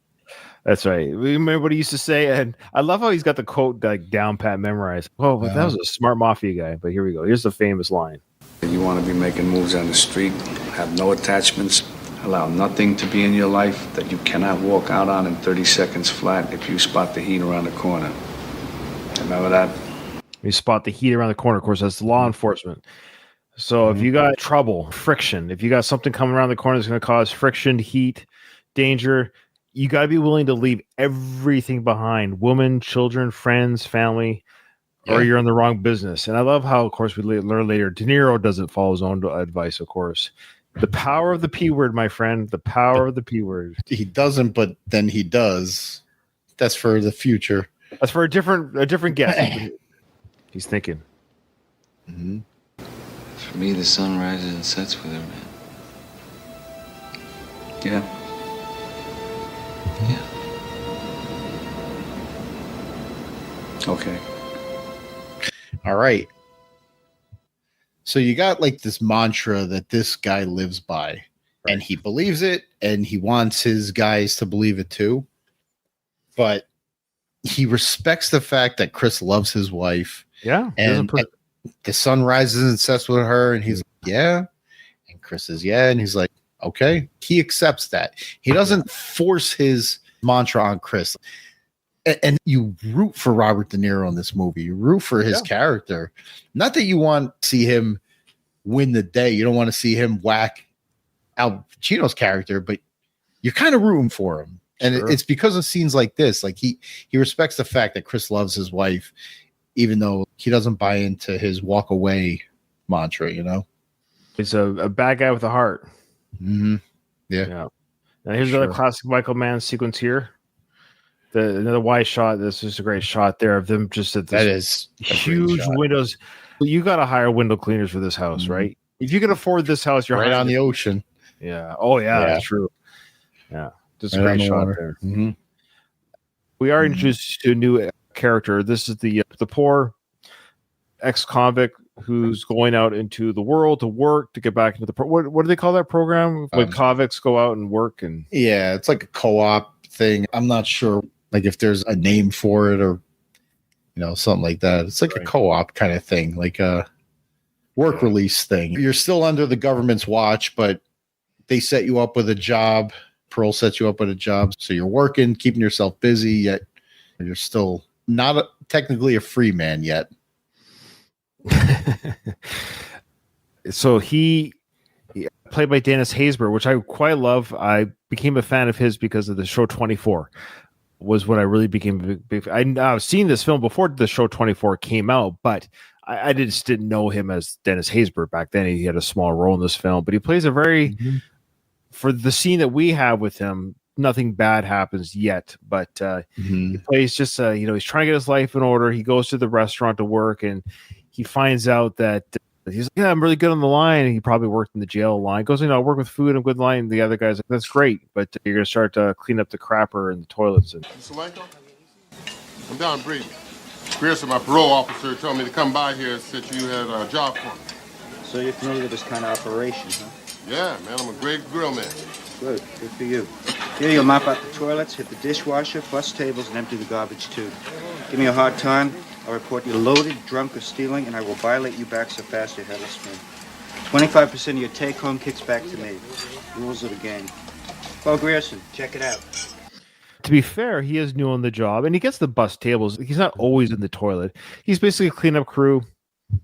That's right. Remember what he used to say? And I love how he's got the quote like down pat memorized. Oh, but that was a smart mafia guy. But here we go. Here's the famous line. You want to be making moves on the street, have no attachments, allow nothing to be in your life that you cannot walk out on in 30 seconds flat if you spot the heat around the corner. Remember that? You spot the heat around the corner. Of course, that's law enforcement. So if you got trouble, friction, if you got something coming around the corner that's going to cause friction, heat, danger, you got to be willing to leave everything behind: woman, children, friends, family, or you're in the wrong business. And I love how, of course, we learn later, De Niro doesn't follow his own advice, of course. The power of the P word, my friend. The power of the P word. He doesn't, but then he does. That's for the future. That's for a different guess. He's thinking. Mm-hmm. For me, the sun rises and sets with her, man. Yeah. Yeah. Okay. All right. So you got like this mantra that this guy lives by, and he believes it, and he wants his guys to believe it too. But he respects the fact that Chris loves his wife. Yeah. And the sun rises and sets with her, and he's like, yeah. And Chris says, yeah. And he's like, okay. He accepts that. He doesn't force his mantra on Chris. And you root for Robert De Niro in this movie. You root for his character. Not that you want to see him win the day. You don't want to see him whack Al Pacino's character, but you're kind of rooting for him. And it's because of scenes like this. Like he respects the fact that Chris loves his wife, even though he doesn't buy into his walk away mantra, you know? He's a bad guy with a heart. Mm-hmm. Yeah. And here's another classic Michael Mann sequence here. Another wide shot. This is a great shot there of them just at this that is huge windows. You got to hire window cleaners for this house, right? If you can afford this house, you're right on the ocean. Yeah. Oh, yeah, that's true. Yeah. Just a great shot there. Mm-hmm. We are introduced to a new character. This is the poor ex-convict who's going out into the world to work to get back into the what do they call that program when convicts go out and work? And yeah, it's like a co-op thing. I'm not sure like if there's a name for it or something like that. It's like a co-op kind of thing, like a work release thing. You're still under the government's watch, but they set you up with a job. Parole sets you up with a job, so you're working, keeping yourself busy, yet you're still not technically a free man yet. So he played by Dennis Haysbert, which I quite love. I became a fan of his because of the show 24 was when I really became big. I've seen this film before the show 24 came out, but I just didn't know him as Dennis Haysbert back then. He had a small role in this film, but he plays a very for the scene that we have with him, nothing bad happens yet, but he plays just he's trying to get his life in order. He goes to the restaurant to work, and he finds out that he's like, yeah, I'm really good on the line. And he probably worked in the jail line. He goes, I work with food, I'm good line. And the other guy's like, that's great, but you're going to start to clean up the crapper in the toilets. And Solenko? I'm down breathing. Grierson, my parole officer, told me to come by here and said you had a job for me. So you're familiar with this kind of operation, huh? Yeah, man, I'm a great grill man. Good for you. Here you'll mop out the toilets, hit the dishwasher, bust tables, and empty the garbage too. Give me a hard time, I'll report you loaded, drunk, or stealing, and I will violate you back so fast you're headless me. 25% of your take-home kicks back to me. Rules of the game. Bo Grierson, check it out. To be fair, he is new on the job, and he gets the bust tables. He's not always in the toilet. He's basically a cleanup crew.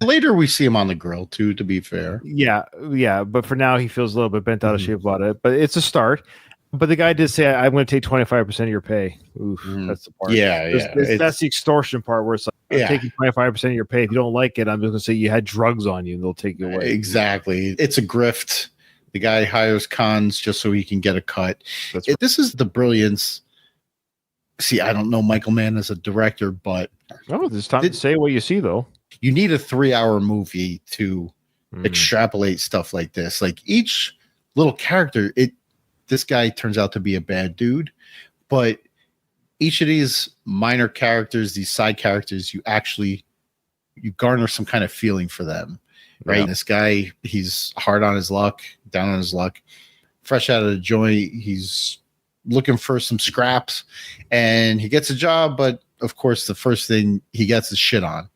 Later, we see him on the grill, too, to be fair. Yeah. But for now, he feels a little bit bent out of shape about it. But it's a start. But the guy did say, I'm going to take 25% of your pay. Oof, that's the part. That's the extortion part where it's like, I'm taking 25% of your pay. If you don't like it, I'm just going to say you had drugs on you, and they'll take you away. Exactly. It's a grift. The guy hires cons just so he can get a cut. This is the brilliance. See, I don't know Michael Mann as a director, but... Oh, there's time to say what you see, though. You need a 3-hour movie to extrapolate stuff like this. Like each little character, this guy turns out to be a bad dude, but each of these minor characters, these side characters, you garner some kind of feeling for them, right? Yeah. This guy, he's hard on his luck, down on his luck, fresh out of the joint. He's looking for some scraps, and he gets a job, but of course, the first thing he gets is shit on.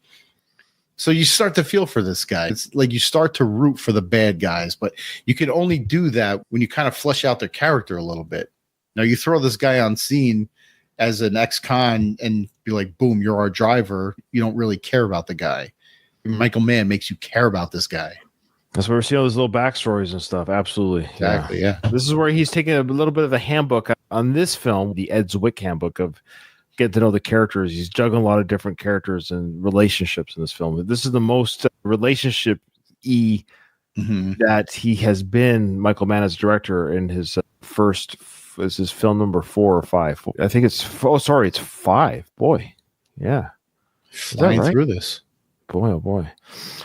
So you start to feel for this guy. It's like you start to root for the bad guys, but you can only do that when you kind of flesh out their character a little bit. Now you throw this guy on scene as an ex-con and be like, boom, you're our driver. You don't really care about the guy. Michael Mann makes you care about this guy. That's why we're seeing all those little backstories and stuff. Absolutely. Exactly, yeah. This is where he's taking a little bit of the handbook on this film, the Ed Zwick handbook of get to know the characters. He's juggling a lot of different characters and relationships in this film. This is the most relationship-y that he has been, Michael Mann, as director, in his first, is his film number 4 or 5? I think it's, it's 5. Boy. Yeah. Flying through this. Boy, oh boy.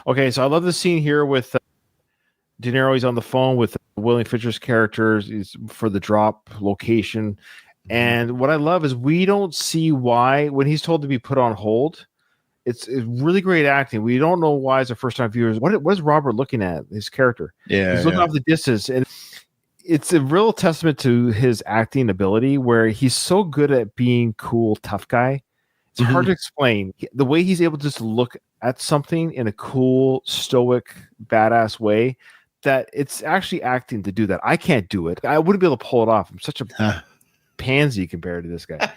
Okay, so I love the scene here with De Niro. He's on the phone with William Fisher's characters. He's for the drop location. And what I love is we don't see why, when he's told to be put on hold, it's really great acting. We don't know why, as a first-time viewers, what is Robert looking at, his character? Yeah, he's looking off the distance, and it's a real testament to his acting ability, where he's so good at being cool, tough guy. It's hard to explain. The way he's able to just look at something in a cool, stoic, badass way, that it's actually acting to do that. I can't do it. I wouldn't be able to pull it off. I'm such a pansy compared to this guy.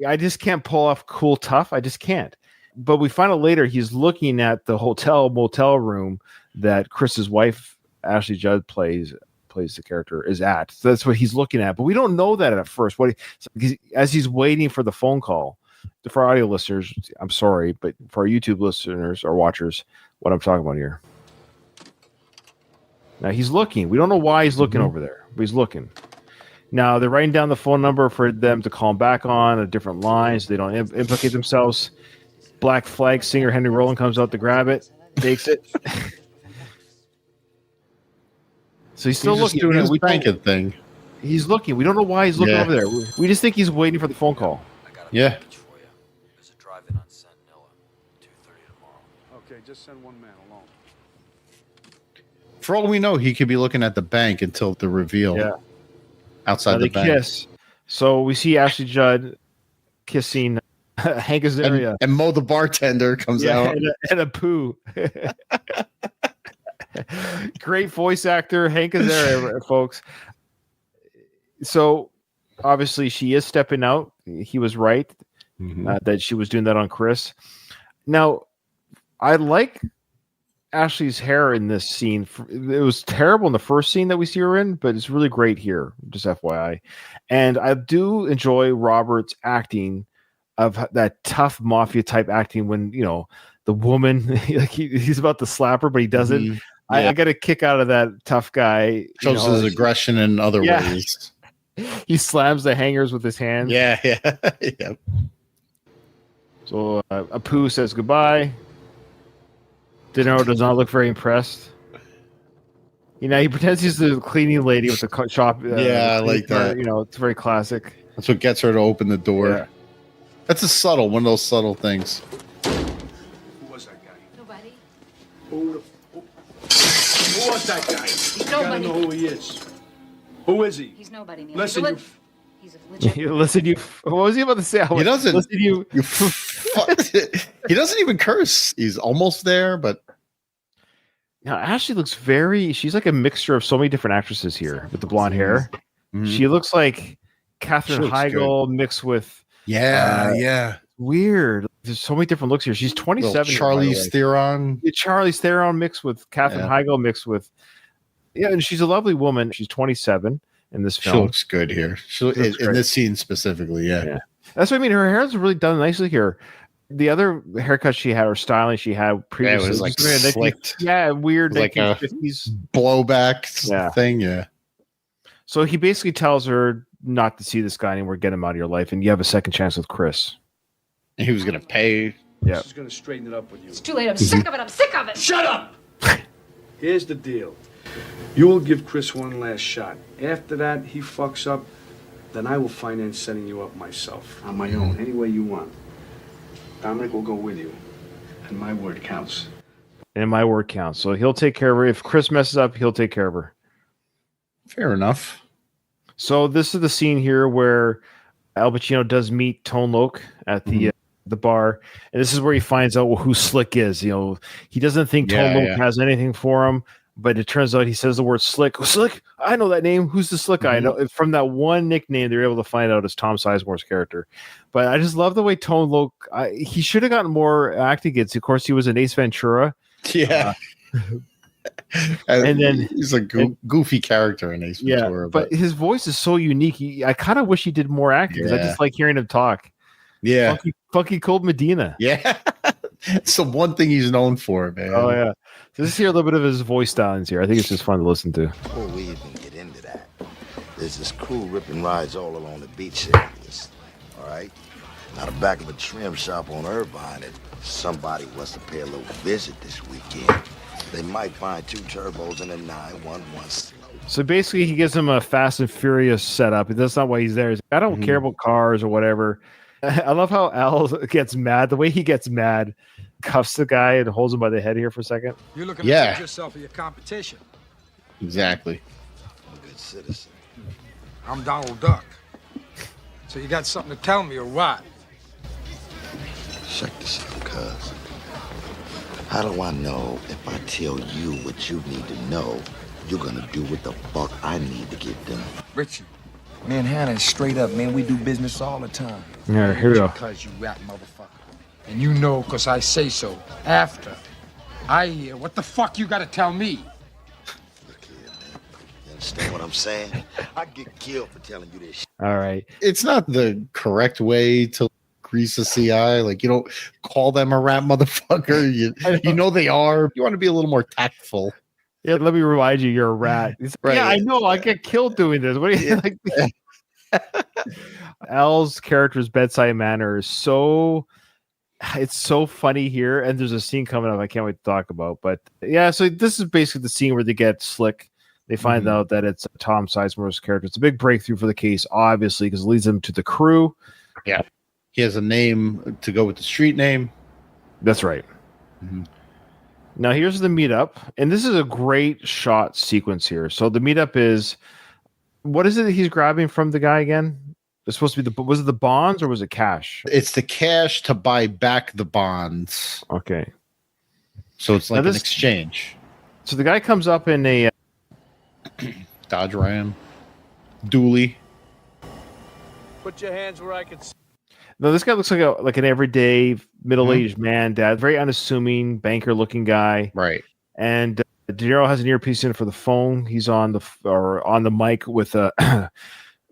I just can't pull off cool, tough. I just can't. But we find out later he's looking at the motel room that Chris's wife, Ashley Judd, plays the character, is at. So that's what he's looking at. But we don't know that at first. As he's waiting for the phone call, for audio listeners, I'm sorry, but for our YouTube listeners or watchers, what I'm talking about here. Now he's looking. We don't know why he's looking over there, but he's looking. Now they're writing down the phone number for them to call him back on, a different line, so they don't implicate themselves. Black Flag singer Henry Rollins comes out to grab it, takes it. So he's still looking. Doing his banking thing. He's looking. We don't know why he's looking over there. We just think he's waiting for the phone call. Yeah. There's a drive-in on Sentinella, 2:30 tomorrow. Okay, just send one man alone. For all we know, he could be looking at the bank until the reveal. Yeah. Outside the bank. Kiss. So we see Ashley Judd kissing Hank Azaria. And Mo the bartender comes out. And a poo. Great voice actor, Hank Azaria, folks. So obviously she is stepping out. He was right that she was doing that on Chris. Now, I like Ashley's hair in this scene. It was terrible in the first scene that we see her in, but it's really great here, just FYI. And I do enjoy Robert's acting of that tough mafia type acting when, the woman, like he's about to slap her, but he doesn't. Yeah. I got a kick out of that tough guy. Shows his aggression in other ways. He slams the hangers with his hand. Yeah. So Apu says goodbye. De Niro does not look very impressed. He pretends he's the cleaning lady with the shop. I like that. It's very classic. That's what gets her to open the door. Yeah. That's one of those subtle things. Who was that guy? Nobody. Who was that guy? He's You gotta know who he is. Who is he? He's nobody. Neil. Listen, you. He's a legit. Listen, you. What was he about to say? He doesn't. Listen, you. He doesn't even curse. He's almost there, but. Now, Ashley looks she's like a mixture of so many different actresses here with the blonde hair. Mm-hmm. She looks like Katherine Heigl mixed with. Yeah. Weird. There's so many different looks here. She's 27. Charlize Theron. Charlize Theron mixed with Katherine Heigl mixed with. Yeah, and she's a lovely woman. She's 27 in this film. She looks good here. In this scene specifically, yeah. That's what I mean. Her hair's really done nicely here. The other haircut she had, or styling she had previously, it was like slicked. Weird, like 1950s blowback thing. Yeah. So he basically tells her not to see this guy anymore, get him out of your life, and you have a second chance with Chris. And he was going to pay. Yeah. This is going to straighten it up with you. It's too late. I'm sick of it. I'm sick of it. Shut up! Here's the deal. You will give Chris one last shot. After that, he fucks up, then I will finance setting you up myself, on my own, any way you want. Dominic will go with you, and my word counts. And my word counts. So he'll take care of her. If Chris messes up, he'll take care of her. Fair enough. So this is the scene here where Al Pacino does meet Tone Loc at the bar, and this is where he finds out who Slick is. He doesn't think Tone Loc has anything for him, but it turns out he says the word Slick. Slick, I know that name. Who's the Slick guy? I know from that one nickname they're able to find out is Tom Sizemore's character. But I just love the way Tone Loc. He should have gotten more acting gigs. Of course, he was in Ace Ventura. Yeah. And then he's a goofy character in Ace Ventura. But his voice is so unique. I kind of wish he did more acting because I just like hearing him talk. Yeah. Funky Cold Medina. Yeah. It's the one thing he's known for, man. Oh, yeah. So just hear a little bit of his voice stylings here. I think it's just fun to listen to. Before we even get into that, there's this cool ripping rides all along the beach areas. All right? Now, the back of a trim shop on Irvine, if somebody wants to pay a little visit this weekend, they might find 2 turbos and a 911 slow. So basically, he gives him a Fast and Furious setup. That's not why he's there. I don't care about cars or whatever. I love how Al gets mad. The way he gets mad, cuffs the guy and holds him by the head here for a second. You're looking to set yourself for your competition. Exactly. I'm a good citizen. I'm Donald Duck. So you got something to tell me or what? Check this out, cuz. How do I know if I tell you what you need to know, you're gonna do what the fuck I need to get done? Richie, man, Hannah is straight up, man. We do business all the time. Yeah, here we go. Because you rat motherfucker. And you know because I say so. After I hear, what the fuck you gotta tell me? Look here, man. You understand what I'm saying? I get killed for telling you this shit. All right. It's not the correct way to grease a CI. Like, you don't call them a rat motherfucker. You know they are. You want to be a little more tactful. Yeah, let me remind you, you're a rat. Right. Yeah, I know. I get killed doing this. What do you like? Al's character's bedside manner is it's so funny here, and there's a scene coming up I can't wait to talk about. But yeah, so this is basically the scene where they get Slick. They find out that it's Tom Sizemore's character. It's a big breakthrough for the case, obviously, because it leads them to the crew. Yeah, he has a name to go with the street name. That's right. Now here's the meetup, and this is a great shot sequence here. So the meetup is, what is it that he's grabbing from the guy again? It's supposed to be was it the bonds or was it cash? It's the cash to buy back the bonds. Okay. So it's like an exchange. So the guy comes up in a Dodge Ram dually. Put your hands where I can see. No, this guy looks like an everyday middle-aged man, dad, very unassuming, banker-looking guy. Right. And De Niro has an earpiece in for the phone. He's on the mic with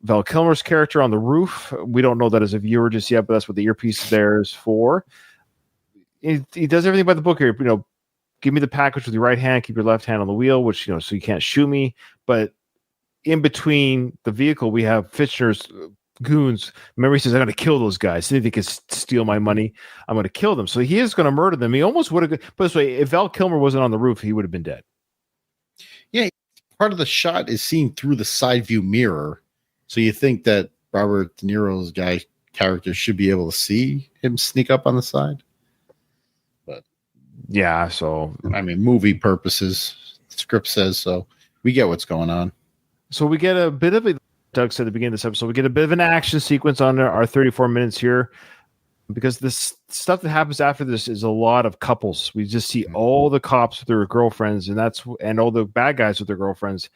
Val Kilmer's character on the roof. We don't know that as a viewer just yet, but that's what the earpiece there is for. He does everything by the book here. You know, give me the package with your right hand, keep your left hand on the wheel, which, you know, so you can't shoot me. But in between the vehicle, we have Fitchner's goons. Remember, he says, I'm going to kill those guys. If they can steal my money, I'm going to kill them. So he is going to murder them. He almost would have, put this way, if Val Kilmer wasn't on the roof, he would have been dead. Yeah, part of the shot is seen through the side view mirror. So you think that Robert De Niro's character should be able to see him sneak up on the side? But yeah, so I mean, movie purposes, the script says so. We get what's going on. So we get a bit of a, Doug said at the beginning of this episode, we get a bit of an action sequence on our 34 minutes here, because this stuff that happens after this is a lot of couples. We just see all the cops with their girlfriends, and all the bad guys with their girlfriends.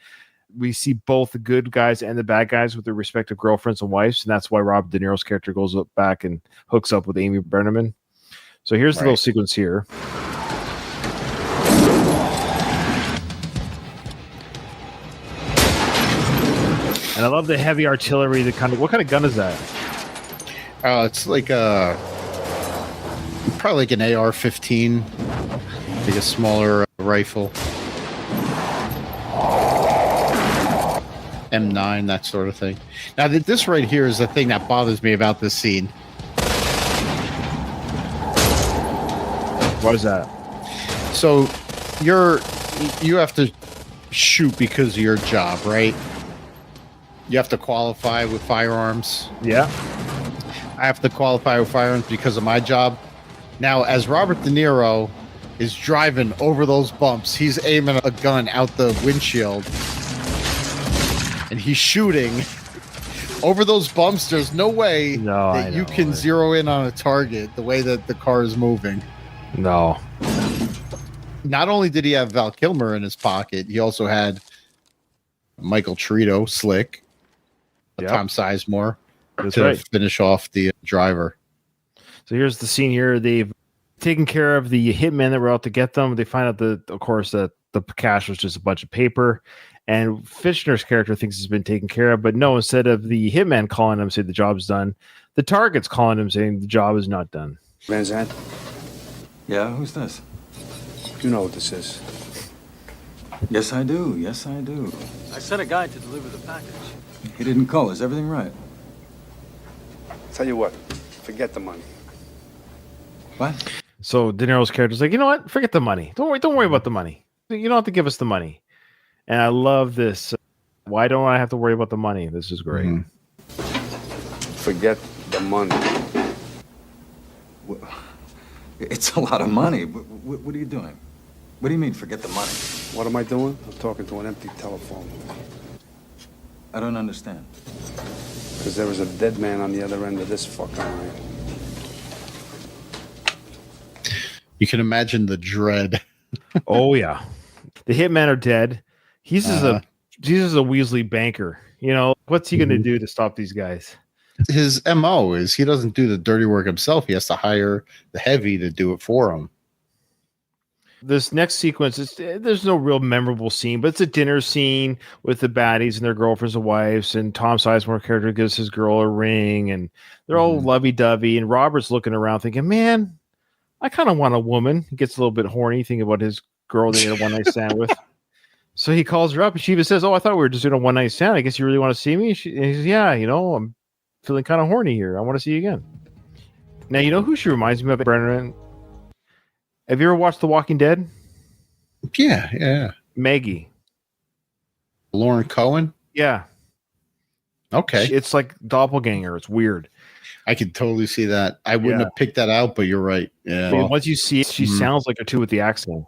We see both the good guys and the bad guys with their respective girlfriends and wives, and that's why Robert De Niro's character goes back and hooks up with Amy Brenneman. So here's the little sequence here. And I love the heavy artillery. What kind of gun is that? It's like probably like an AR-15, like a smaller rifle. M9, that sort of thing. Now, this right here is the thing that bothers me about this scene. What is that? So, you have to shoot because of your job, right? You have to qualify with firearms. Yeah. I have to qualify with firearms because of my job. Now, as Robert De Niro is driving over those bumps, he's aiming a gun out the windshield. And he's shooting over those bumps. There's no way that you can zero in on a target the way that the car is moving. No. Not only did he have Val Kilmer in his pocket, he also had Michael Trito, Slick, Tom Sizemore to finish off the driver. So here's the scene here. They've taken care of the hitmen that were out to get them. They find out that, of course, that the cash was just a bunch of paper. And Fishner's character thinks it's been taken care of, but no, instead of the hitman calling him saying the job's done, the target's calling him saying the job is not done. Van Zandt? Yeah, who's this? You know what this is. Yes, I do. Yes, I do. I sent a guy to deliver the package. He didn't call. Is everything right? Tell you what, forget the money. What? So De Niro's character's like, you know what? Forget the money. Don't worry about the money. You don't have to give us the money. And I love this. Why don't I have to worry about the money? This is great. Forget the money. It's a lot of money. What are you doing? What do you mean, forget the money? What am I doing? I'm talking to an empty telephone. I don't understand. Because there was a dead man on the other end of this fucking line. You can imagine the dread. Oh yeah, the hitmen are dead. He's just a Weasley banker. You know, what's he going to do to stop these guys? His MO is he doesn't do the dirty work himself. He has to hire the heavy to do it for him. This next sequence there's no real memorable scene, but it's a dinner scene with the baddies and their girlfriends and wives, and Tom Sizemore character gives his girl a ring, and they're all lovey-dovey, and Robert's looking around thinking, man, I kind of want a woman. He gets a little bit horny thinking about his girl that he had a one-night stand with. So he calls her up, and she even says, oh, I thought we were just doing a one-night stand. I guess you really want to see me? And he says, yeah, I'm feeling kind of horny here. I want to see you again. Now, you know who she reminds me of, Brennan? Have you ever watched The Walking Dead? Yeah. Maggie. Lauren Cohen? Yeah. Okay. It's like doppelganger. It's weird. I could totally see that. I wouldn't have picked that out, but you're right. Yeah. I mean, once you see it, she sounds like her too with the accent.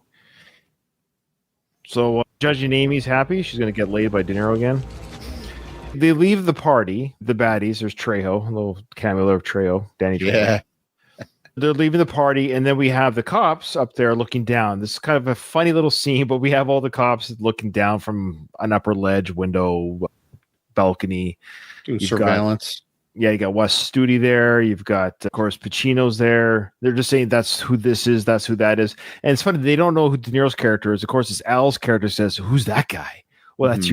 So Judge Amy's happy. She's going to get laid by De Niro again. They leave the party. The baddies. There's Trejo. A little cameo of Trejo. Danny Trejo. Yeah. They're leaving the party, and then we have the cops up there looking down. This is kind of a funny little scene, but we have all the cops looking down from an upper ledge, window, balcony. Doing surveillance. You got Wes Studi there. You've got, of course, Pacino's there. They're just saying that's who this is, that's who that is. And it's funny, they don't know who De Niro's character is. Of course, it's Al's character says, who's that guy? Well, that's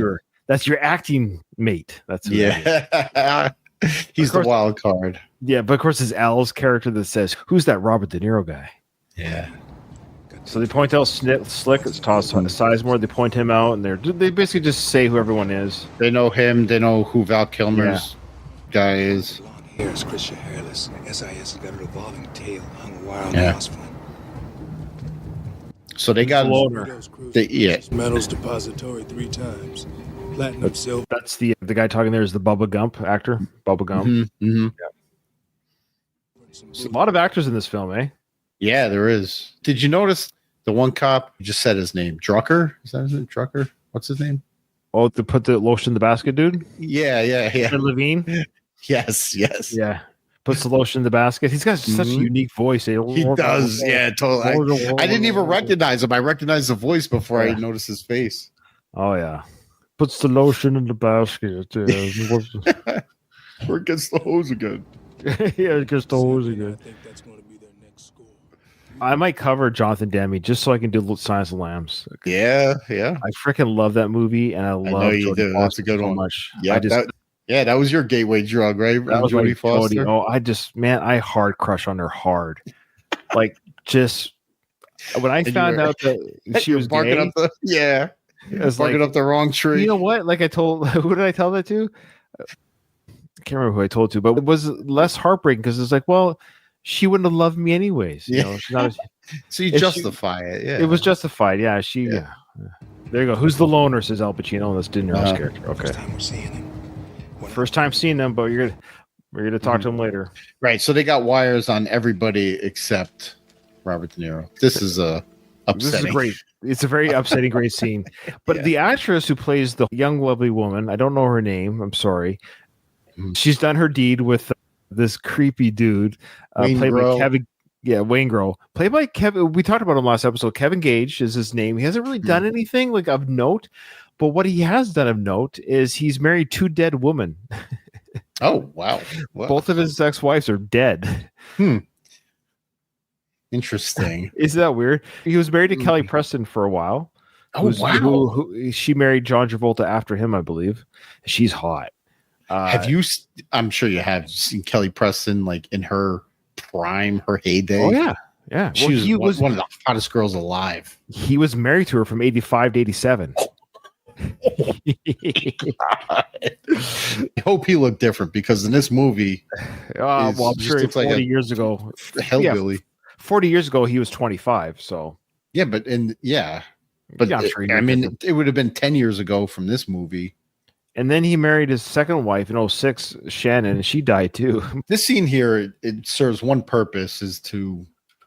your acting mate. That's who that is. He's the wild card. Yeah, but of course it's Al's character that says, who's that Robert De Niro guy? Yeah. So they point out Slick, it's Todd Sizemore. They point him out, and they basically just say who everyone is. They know him. They know who Val Kilmer's guy is. Long hair is Christian hairless. SIS has got a revolving tail hung wire on the house phone. So they got Metals depository 3 times. Platinum, silver. That's the guy talking there is the Bubba Gump actor. Bubba Gump. Yeah. So a lot of actors in this film, eh? Yeah, there is. Did you notice the one cop who just said his name? Drucker? Is that his name? Drucker? What's his name? Oh, to put the lotion in the basket, dude? Yeah. Levine? Yes. Yeah. Puts the lotion in the basket. He's got such a unique voice. He does. Yeah, totally. I didn't even recognize him. I recognized the voice before I noticed his face. Oh, yeah. Puts the lotion in the basket. Where it gets the hose again. Yeah, it gets the hose again. I think that's going to be their next score. I might cover Jonathan Demme just so I can do Silence of the Lambs. Yeah. I freaking love that movie, and I love Jodie Foster. That's a good one. Much. Yeah, that was your gateway drug, right? That was Jodie Foster. I hard crush on her hard. Like, just when I found out that she was barking gay, up the I was barking up the wrong tree. You know what? Like I told, who did I tell that to? I can't remember who I told to, but it was less heartbreaking because it's like, well, she wouldn't have loved me anyways. You know, she's not so you justify it. Yeah, it was justified. Yeah, there you go. Who's the loner? Says Al Pacino. That's De Niro's character. Okay. First time we're seeing him. First time seeing them, but we're gonna talk to him later. Right. So they got wires on everybody except Robert De Niro. This is upsetting. This is great. It's a very upsetting, great scene. But the actress who plays the young, lovely woman, I don't know her name. I'm sorry. She's done her deed with this creepy dude, played by Kevin. Yeah, Wayne Grohl, played by Kevin. We talked about him last episode. Kevin Gage is his name. He hasn't really done anything like of note, but what he has done of note is he's married 2 dead women. Oh wow! Both of his ex-wives are dead. Interesting. Isn't that weird? He was married to Kelly Preston for a while. Oh, wow. Who she married John Travolta after him, I believe. She's hot. Have you? I'm sure you have seen Kelly Preston like in her prime, her heyday. Oh yeah, yeah. She was one of the hottest girls alive. He was married to her from 85 to 87. I hope he looked different because in this movie, well, I'm sure 40 years ago, hillbilly. 40 years ago, he was 25. So yeah, but yeah, I'm sure it would have been 10 years ago from this movie. And then he married his second wife in 2006, Shannon, and she died too. This scene here, it serves one purpose, is to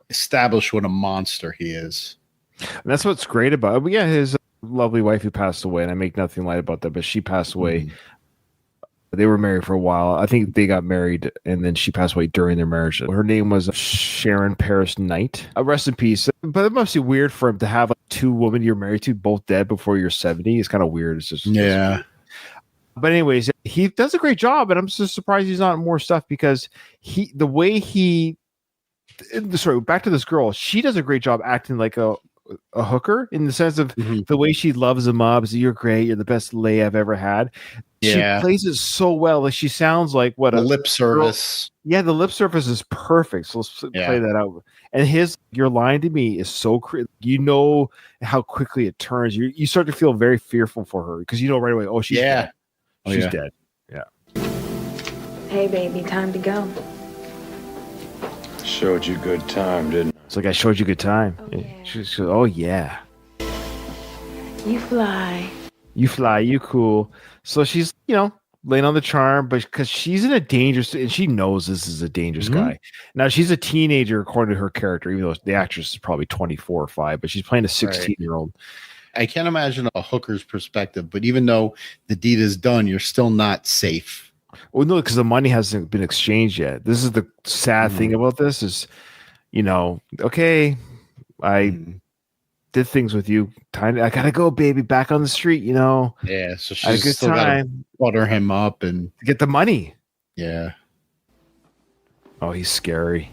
establish what a monster he is. And that's what's great about it. But yeah, his lovely wife who passed away, and I make nothing light about that, but she passed away. Mm-hmm. They were married for a while. I think they got married, and then she passed away during their marriage. Her name was Sharon Paris Knight. Rest in peace. But it must be weird for him to have two women you're married to both dead before you're 70. It's kind of weird. It's just But anyways, he does a great job, and I'm just surprised he's not in more stuff because back to this girl, she does a great job acting like a hooker in the sense of the way she loves him up. So, you're great. You're the best lay I've ever had. Yeah. She plays it so well. Like she sounds like a lip service. Girl. Yeah, the lip service is perfect. So let's play that out. And "You're lying to me" is so you know how quickly it turns. You start to feel very fearful for her because you know right away. Oh, she's dead. She's dead. Yeah. Hey, baby, time to go. Showed you good time, didn't I? It's like I showed you good time. Oh, yeah. She goes, oh yeah. You fly. You fly. You cool. So she's, laying on the charm, but because she's in a dangerous, and she knows this is a dangerous guy. Now she's a teenager according to her character, even though the actress is probably 24 or 5, but she's playing a 16-year-old. I can't imagine a hooker's perspective, but even though the deed is done, you're still not safe. Well, no, because the money hasn't been exchanged yet. This is the sad thing about this is, okay, I did things with you. Time, I gotta go, baby, back on the street. Yeah, so she's still gotta butter him up and get the money. Yeah. Oh, he's scary.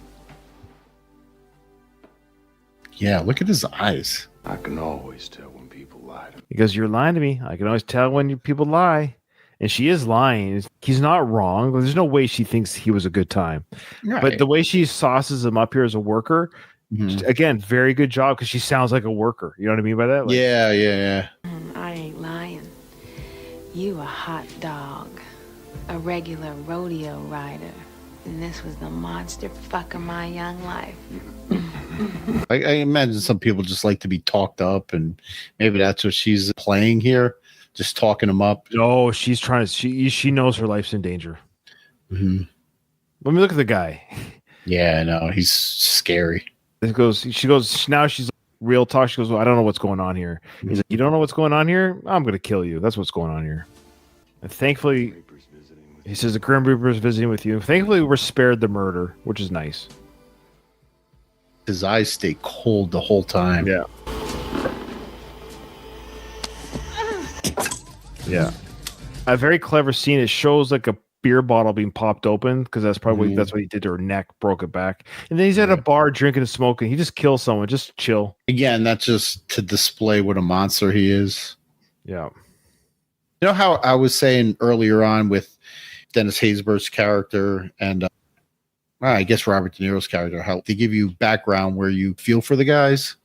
Yeah, look at his eyes. I can always tell when people lie to me. He goes, "You're lying to me. I can always tell when people lie." And she is lying. He's not wrong. There's no way she thinks he was a good time. Right. But the way she sauces him up here as a worker, again, very good job because she sounds like a worker. You know what I mean by that? Yeah. I ain't lying. You a hot dog, a regular rodeo rider, and this was the monster fuck of my young life. I imagine some people just like to be talked up, and maybe that's what she's playing here. Just talking him up. Oh, she's trying to. She knows her life's in danger. Let me look at the guy. Yeah, no, he's scary. She goes. Now she's real talk. She goes, well, I don't know what's going on here. He's like, you don't know what's going on here? I'm going to kill you. That's what's going on here. And thankfully, he says the Grim Reaper is visiting with you. Thankfully, we're spared the murder, which is nice. His eyes stay cold the whole time. Yeah. Yeah, a very clever scene. It shows like a beer bottle being popped open because that's probably that's what he did to her neck, broke it back, and then he's at a bar drinking and smoking. He just kills someone, just chill. Again, that's just to display what a monster he is. Yeah, you know how I was saying earlier on with Dennis Haysbert's character and I guess Robert De Niro's character, how they give you background where you feel for the guys.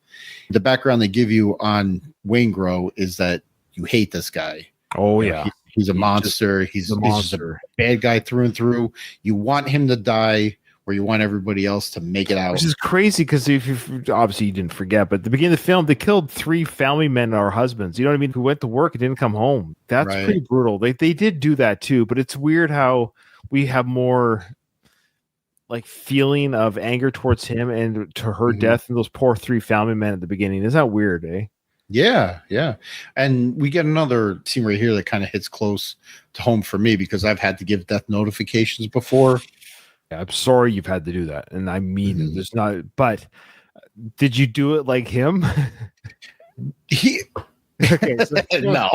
The background they give you on Waingro is that you hate this guy. Oh, yeah. He's a monster. He's a monster. He's a bad guy through and through. You want him to die, or you want everybody else to make it out. Which is crazy because if obviously you didn't forget, but at the beginning of the film, they killed 3 family men or husbands. You know what I mean? Who went to work and didn't come home. That's pretty brutal. They did do that too, but it's weird how we have more like feeling of anger towards him and to her death and those poor 3 family men at the beginning. Isn't that weird, eh? Yeah. And we get another scene right here that kind of hits close to home for me because I've had to give death notifications before. Yeah, I'm sorry you've had to do that. And I mean, there's not, but did you do it like him? Okay, so, No.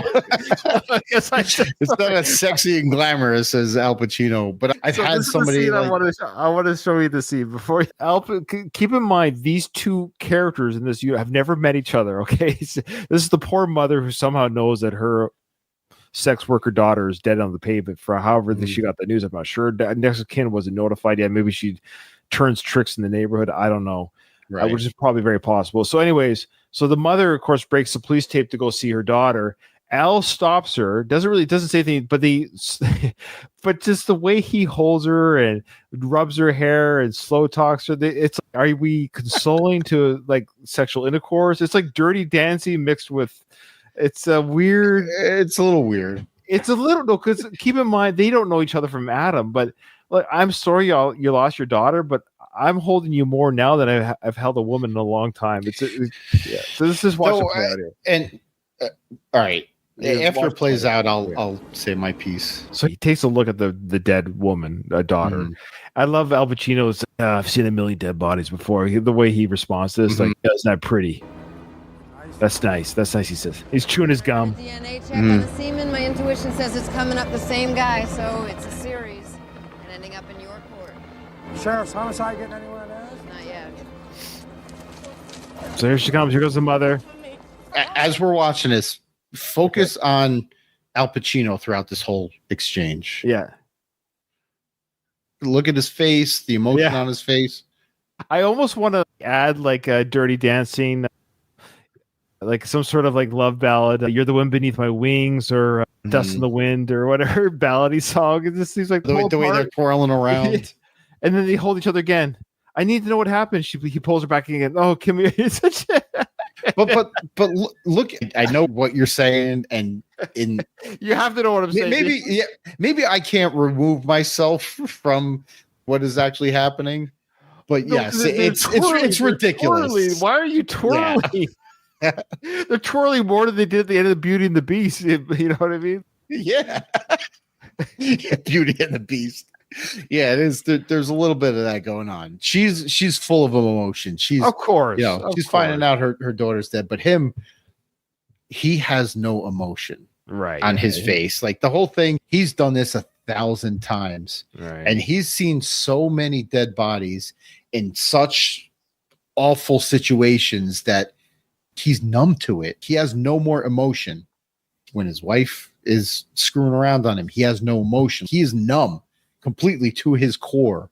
I guess It's not as sexy and glamorous as Al Pacino, but I've So had this is the somebody scene like, I want to show you the scene before. Keep in mind these two characters in this you have never met each other. Okay, this is the poor mother who somehow knows that her sex worker daughter is dead on the pavement for however she got the news. I'm not sure. Next of kin wasn't notified yet. Maybe she turns tricks in the neighborhood. I don't know. right. Which is probably very possible. So, anyways, so the mother, of course, breaks the police tape to go see her daughter. Al stops her. Doesn't say anything, but just the way he holds her and rubs her hair and slow talks her. It's like, are we consoling to like sexual intercourse? It's like Dirty Dancing mixed with. It's a weird. It's a little weird. It's a little no, because keep in mind they don't know each other from Adam. But like, I'm sorry, y'all, you lost your daughter, but I'm holding you more now than I've held a woman in a long time. Yeah. So this is watch all right. After it plays out, I'll say my piece. So he takes a look at the dead woman, daughter. I love Al Pacino's. I've seen a million dead bodies before. The way he responds to this, like, that's not pretty. That's nice. That's nice. He says he's chewing his gum. DNA check on the semen. My intuition says it's coming up the same guy, so it's a series and ending up in your court. Sheriff's homicide getting anywhere there? Not yet. So here she comes. Here goes the mother. As we're watching this, focus on Al Pacino throughout this whole exchange. Yeah. Look at his face, the emotion on his face. I almost want to add like a Dirty Dancing, like some sort of like love ballad. You're the wind beneath my wings, or Dust in the Wind, or whatever ballady song. It just seems like the way they're twirling around. And then they hold each other again. I need to know what happened. He pulls her back again. Oh, come here. It's such but look, I know what you're saying, and you have to know what I'm saying. Maybe I can't remove myself from what is actually happening. But no, yes, it's ridiculous. Why are you twirling? Yeah. They're twirling more than they did at the end of the Beauty and the Beast. You know what I mean? Yeah. Beauty and the Beast. Yeah, it is. There's a little bit of that going on. She's full of emotion. She's, of course, she's finding out her daughter's dead, but he has no emotion on his face. Like the whole thing, he's done this 1,000 times, and he's seen so many dead bodies in such awful situations that he's numb to it. He has no more emotion. When his wife is screwing around on him, he has no emotion. He is numb completely to his core.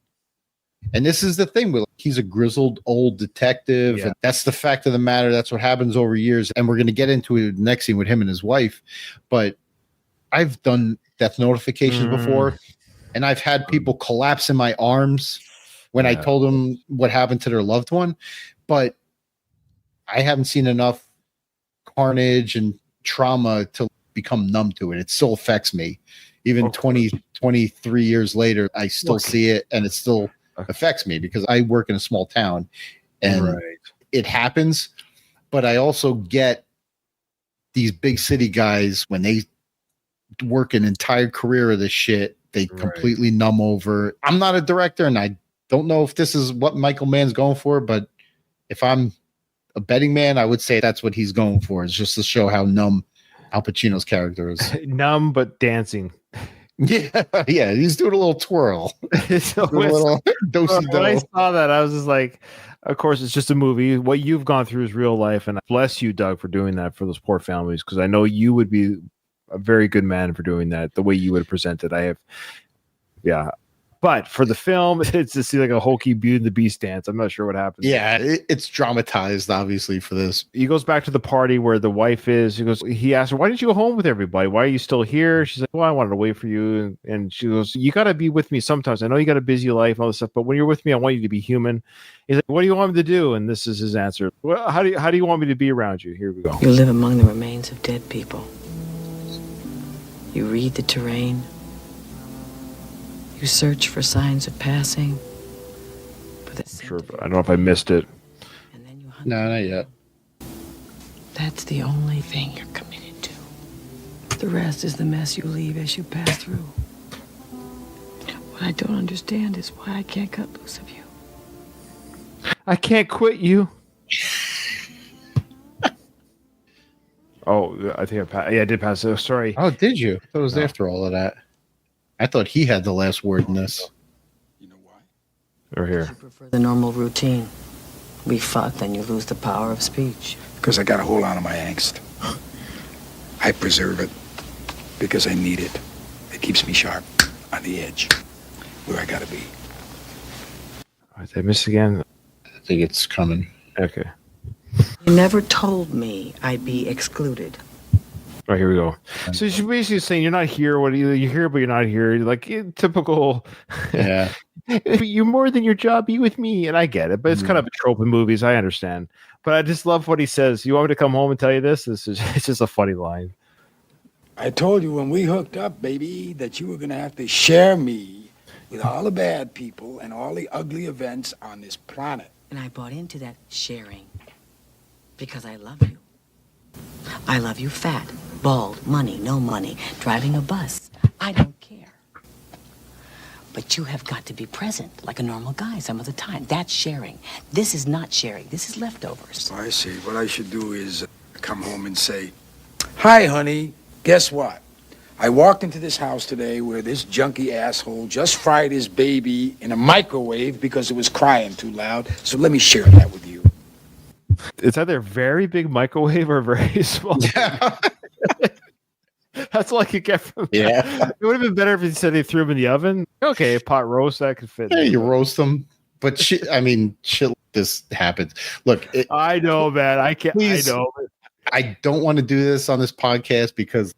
And this is the thing with he's a grizzled old detective. And that's the fact of the matter. That's what happens over years. And we're going to get into it the next scene with him and his wife. But I've done death notifications before, and I've had people collapse in my arms when I told them what happened to their loved one. But I haven't seen enough carnage and trauma to become numb to it. It still affects me. Even 23 years later, I still see it, and it still affects me because I work in a small town, and it happens. But I also get these big city guys, when they work an entire career of this shit, they completely numb over. I'm not a director, and I don't know if this is what Michael Mann's going for, but if I'm a betting man, I would say that's what he's going for. It's just to show how numb Al Pacino's character is. Numb but dancing. Yeah, he's doing a little twirl. When I saw that, I was just like, of course, it's just a movie. What you've gone through is real life, and bless you, Doug, for doing that for those poor families, because I know you would be a very good man for doing that, the way you would present it. But for the film, it's just like a hokey Beauty and the Beast dance. I'm not sure what happens. Yeah, it's dramatized, obviously, for this. He goes back to the party where the wife is. He asks her, why didn't you go home with everybody? Why are you still here? She's like, well, I wanted to wait for you. And she goes, you got to be with me sometimes. I know you got a busy life and all this stuff, but when you're with me, I want you to be human. He's like, what do you want me to do? And this is his answer. Well, how do you want me to be around you? Here we go. You live among the remains of dead people. You read the terrain. You search for signs of passing. Sure, but I don't know if I missed it. No, not yet. That's the only thing you're committed to. The rest is the mess you leave as you pass through. What I don't understand is why I can't cut loose of you. I can't quit you. Oh, I think I did pass it. Sorry. Oh, did you? That was after all of that. I thought he had the last word in this. Or here. For the normal routine. We fuck, then you lose the power of speech. Because I got a hold on to my angst. I preserve it because I need it. It keeps me sharp, on the edge, where I gotta be. Did I miss again? I think it's coming. Okay. You never told me I'd be excluded. Right, here we go. So she's basically saying you're not here. What you're here, but you're not here. You're like typical. Yeah. You're more than your job. Be with me, and I get it. But it's kind of a trope in movies. I understand. But I just love what he says. You want me to come home and tell you this? It's just a funny line. I told you when we hooked up, baby, that you were gonna have to share me with all the bad people and all the ugly events on this planet. And I bought into that sharing because I love you. I love you fat, bald, money, no money, driving a bus. I don't care. But you have got to be present like a normal guy some of the time. That's sharing. This is not sharing. This is leftovers. I see. What I should do is come home and say, "Hi, honey. Guess what? I walked into this house today where this junky asshole just fried his baby in a microwave because it was crying too loud. So let me share that with you." It's either a very big microwave or very small. Yeah. That's all I could get from that. Yeah. It would have been better if he said they threw him in the oven. Okay, pot roast, that could fit. Yeah, you roast them. But shit like this happens. Look. I know, man. I can't. Please, I know. I don't want to do this on this podcast because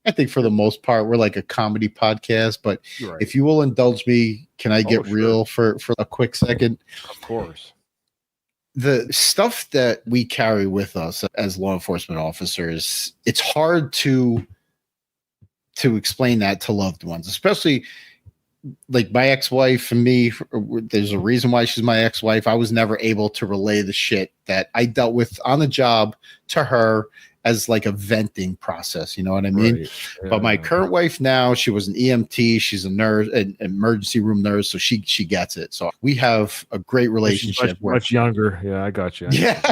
I think for the most part, we're like a comedy podcast. But Right. if you will indulge me, can I get sure. real for a quick second? Of course. The stuff that we carry with us as law enforcement officers, it's hard to explain that to loved ones, especially like my ex-wife and me. There's a reason why she's my ex-wife. I was never able to relay the shit that I dealt with on the job to her as like a venting process. You know what I mean? Right. Yeah. But my current wife now, she was an EMT. She's a nurse, an emergency room nurse. So she gets it. So we have a great relationship. Much younger. Yeah, I got you. Yeah.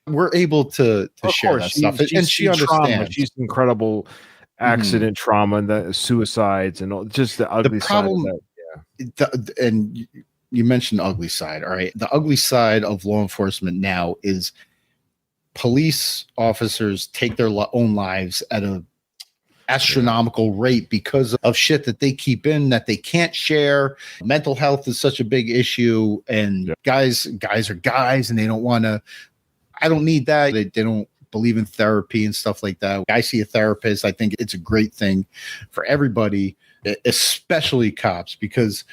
We're able to Of share course, that stuff. And she seen trauma. understands. She's incredible accident trauma and the suicides and all, just the ugly problem- side of that. And you mentioned the ugly side. All right. The ugly side of law enforcement now is police officers take their own lives at a astronomical rate because of shit that they keep in that they can't share. Mental health is such a big issue, and guys are guys, and they don't want to. I don't need that. They don't believe in therapy and stuff like that. I see a therapist. I think it's a great thing for everybody, especially cops, because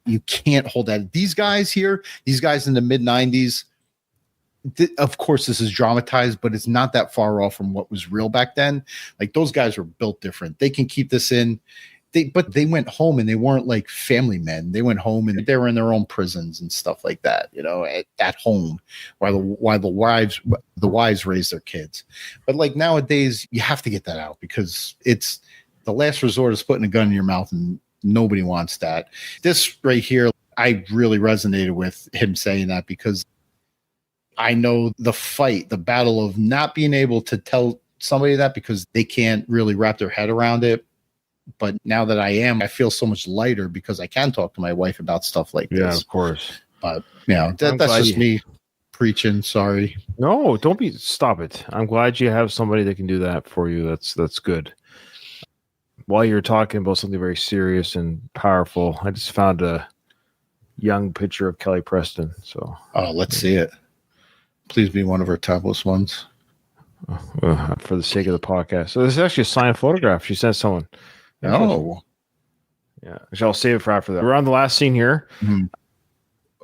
you can't hold that. These guys here, these guys in the mid-90s, of course, this is dramatized, but it's not that far off from what was real back then. Like, those guys were built different. They can keep this in. But they went home and they weren't like family men. They went home and they were in their own prisons and stuff like that, you know, at home while the wives raise their kids. But like nowadays, you have to get that out because it's the last resort is putting a gun in your mouth, and nobody wants that. This right here, I really resonated with him saying that because I know the battle of not being able to tell somebody that because they can't really wrap their head around it. But now that I feel so much lighter because I can talk to my wife about stuff like this. Yeah, of course. But that's just me preaching. Sorry. No, stop it. I'm glad you have somebody that can do that for you. That's good. While you're talking about something very serious and powerful, I just found a young picture of Kelly Preston. So, let's see it. Please be one of her topless ones. For the sake of the podcast. So this is actually a signed photograph. She sent someone. Oh. Yeah. I'll save it for after that. We're on the last scene here. Mm-hmm.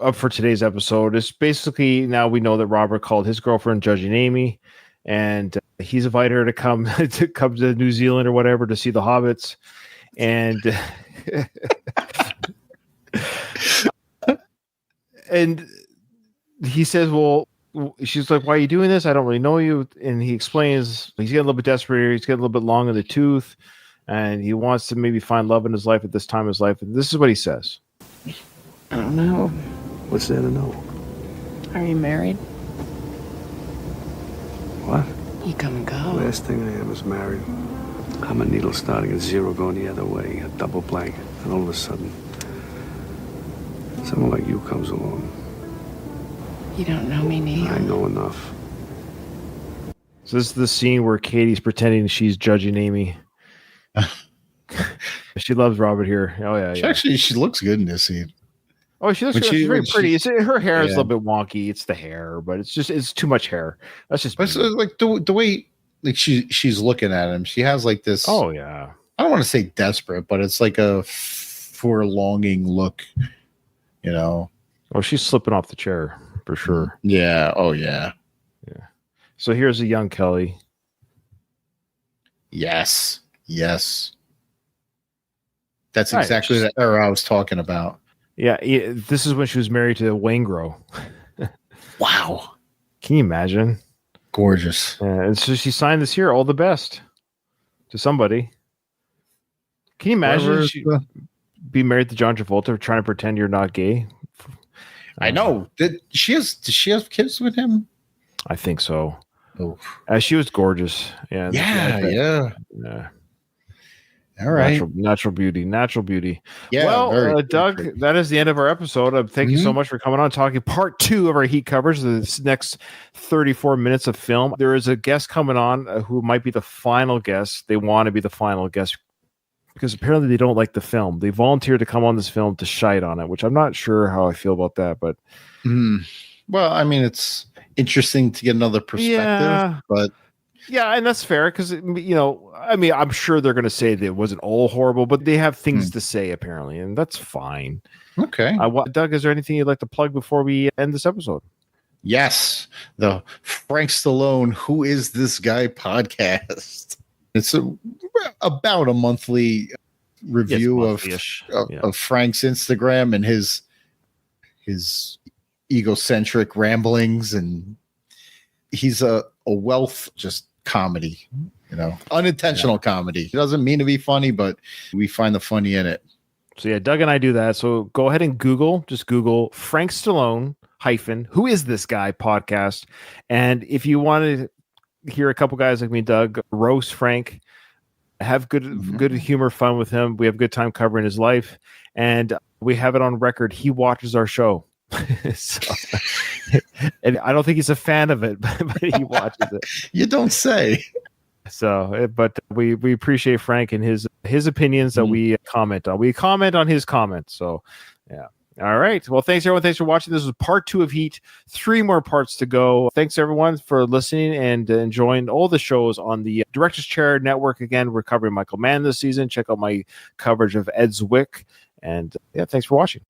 Up for today's episode. It's basically now we know that Robert called his girlfriend Judging Amy, and he's invited her to come to New Zealand or whatever to see the Hobbits. And and he says, well, she's like, why are you doing this? I don't really know you. And he explains he's getting a little bit desperate. He's getting a little bit long in the tooth, and he wants to maybe find love in his life at this time of his life. And this is what he says. I don't know. What's there to know? Are you married? What? You come and go. Last thing I am is married. I'm a needle starting at zero, going the other way, a double blank. And all of a sudden, someone like you comes along. You don't know me, Neil. I know enough. So this is the scene where Katie's pretending she's judging Amy. She loves Robert here. Oh yeah, She looks good in this scene. Oh, she's very pretty. Her hair is a little bit wonky. It's the hair, but it's too much hair. That's just. But so, like the way like she's looking at him, she has like this. Oh yeah. I don't want to say desperate, but it's like a forlonging look. You know. Oh, she's slipping off the chair for sure. Yeah. Oh yeah. Yeah. So here's a young Kelly. Yes. That's exactly the era I was talking about. Yeah, this is when she was married to Waingro. Wow. Can you imagine? Gorgeous. And so she signed this here, all the best to somebody. Can you imagine be married to John Travolta trying to pretend you're not gay? I know. Does she have kids with him? I think so. Oh. She was gorgeous. Yeah. All right. Natural beauty. Yeah. Well, Doug, that is the end of our episode. Thank you so much for coming on, talking part 2 of our Heat coverage. This next 34 minutes of film. There is a guest coming on who might be the final guest. They want to be the final guest because apparently they don't like the film. They volunteered to come on this film to shite on it, which I'm not sure how I feel about that. But well, I mean, it's interesting to get another perspective, but. Yeah, and that's fair because, I mean, I'm sure they're going to say that it wasn't all horrible, but they have things to say apparently, and that's fine. Okay. Doug, is there anything you'd like to plug before we end this episode? Yes, the Frank Stallone Who Is This Guy podcast. It's about a monthly review of Frank's Instagram and his egocentric ramblings, and he's a wealth just comedy, unintentional comedy. It doesn't mean to be funny, but we find the funny in it. So yeah, Doug and I do that. So go ahead and just Google Frank Stallone Who Is This Guy podcast. And if you want to hear a couple guys like me, Doug, roast Frank, have good humor, fun with him. We have a good time covering his life, and we have it on record. He watches our show. And I don't think he's a fan of it, but he watches it. You don't say. So, but we appreciate Frank and his opinions that we comment on. We comment on his comments. So, yeah. All right. Well, thanks everyone. Thanks for watching. This was part 2 of Heat. 3 more parts to go. Thanks everyone for listening and enjoying all the shows on the Director's Chair Network. Again, we're covering Michael Mann this season. Check out my coverage of Ed Zwick. And yeah, thanks for watching.